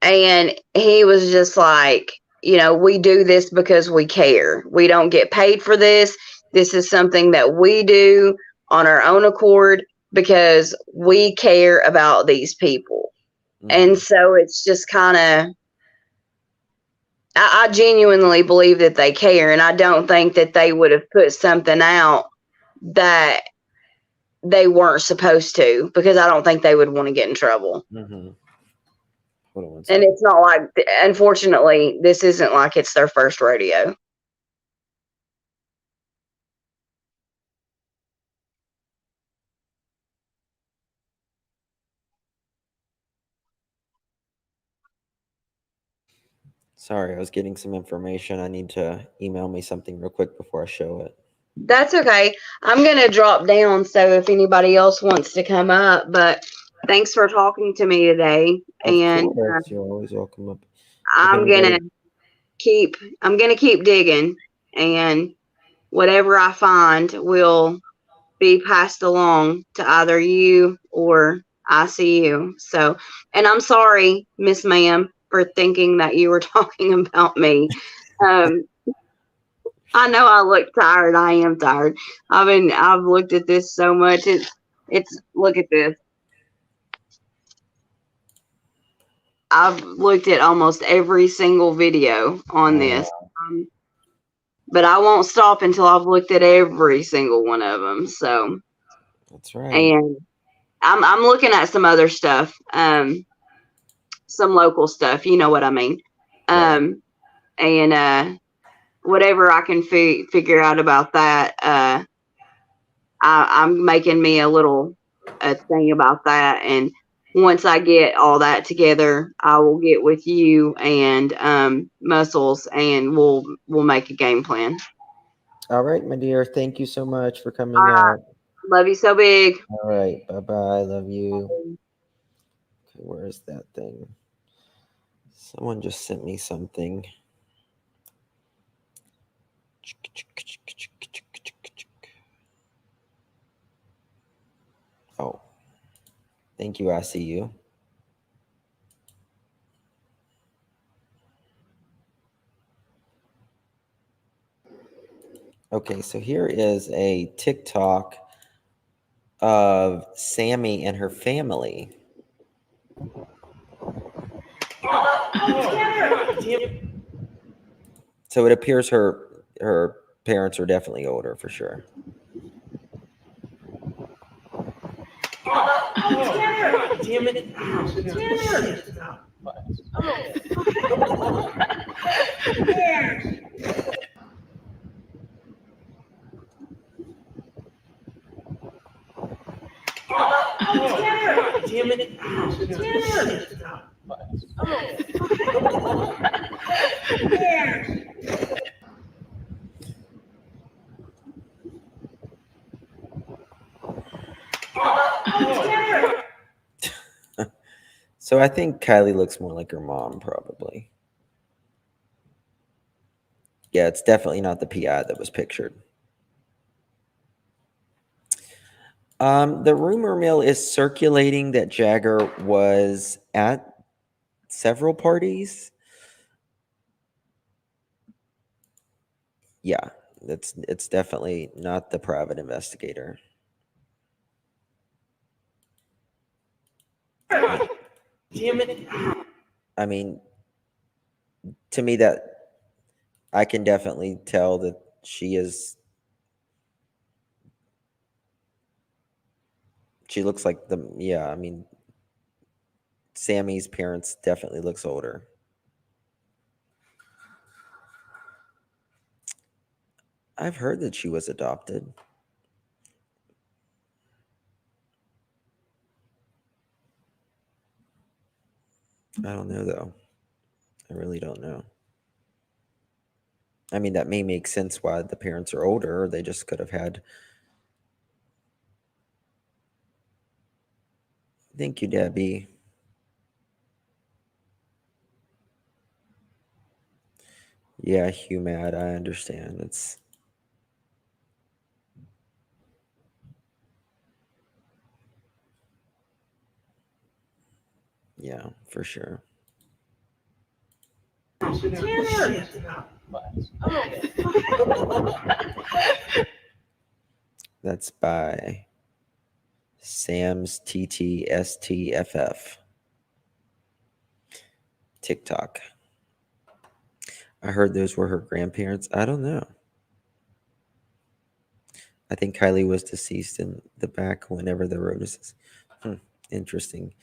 and he was just like, we do this because we care. We don't get paid for this. This is something that we do on our own accord because we care about these people. And so it's just kind of, I genuinely believe that they care. And I don't think that they would have put something out that they weren't supposed to, because I don't think they would want to get in trouble. Mm-hmm. Hold on one And second. it's not like, unfortunately, this isn't like it's their first rodeo. Sorry, I was getting some information. I need to email me something real quick before I show it. That's okay. I'm gonna drop down so if anybody else wants to come up, but thanks for talking to me today. Of And course, you're always welcome up. If I'm gonna anybody, keep digging, and whatever I find will be passed along to either you or ICU. So, and I'm sorry, Miss Ma'am, for thinking that you were talking about me. Um, I know I look tired. I am tired. I've looked at this so much. It's look at this. I've looked at almost every single video on this. Um, but I won't stop until I've looked at every single one of them. So, that's right. and I'm looking at some other stuff, some local stuff. You know what I mean? Right. And whatever I can figure out about that, I'm making me a thing about that. And once I get all that together, I will get with you and Muscles, and we'll make a game plan. All right, my dear. Thank you so much for coming out. Love you so big. All right. Bye bye. Love you. Okay, where is that thing? Someone just sent me something. Oh, thank you. I see you. Okay, so here is a TikTok of Sammy and her family. So it appears her parents are definitely older for sure. Damn it. Damn it. So I think Kylie looks more like her mom, probably. Yeah, it's definitely not the PI that was pictured. The rumor mill is circulating that Jagger was at several parties. Yeah, it's definitely not the private investigator. Damn it. I mean, to me, that I can definitely tell that she is. She looks like the, yeah, I mean, Sammy's parents definitely looks older. I've heard that she was adopted. I don't know though. I really don't know. I mean, that may make sense why the parents are older, or they just could have had. Thank you, Debbie. Yeah, Hugh Mad, I understand. It's yeah, for sure. That's by Sam's TTSTFF. TikTok. I heard those were her grandparents. I don't know. I think Kylie was deceased in the back whenever the road is. Interesting.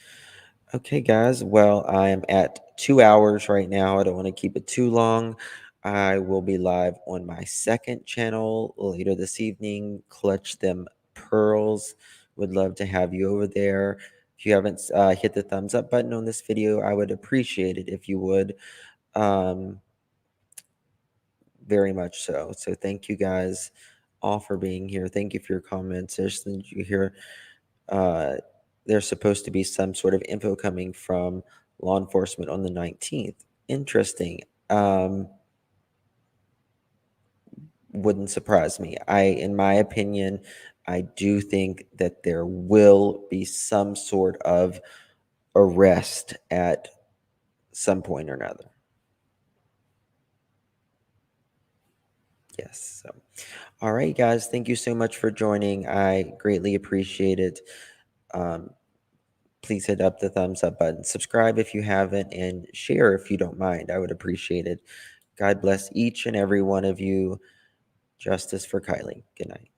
Okay, guys. Well, I am at 2 hours right now. I don't want to keep it too long. I will be live on my second channel later this evening. Clutch Them Pearls. Would love to have you over there. If you haven't hit the thumbs up button on this video, I would appreciate it if you would. Very much so. So thank you guys all for being here. Thank you for your comments. There's you hear there's supposed to be some sort of info coming from law enforcement on the 19th. Interesting. Wouldn't surprise me. In my opinion, I do think that there will be some sort of arrest at some point or another. Yes. So, all right, guys. Thank you so much for joining. I greatly appreciate it. Um, please hit up the thumbs up button, subscribe if you haven't, and share if you don't mind. I would appreciate it. God bless each and every one of you. Justice for Kylie. Good night.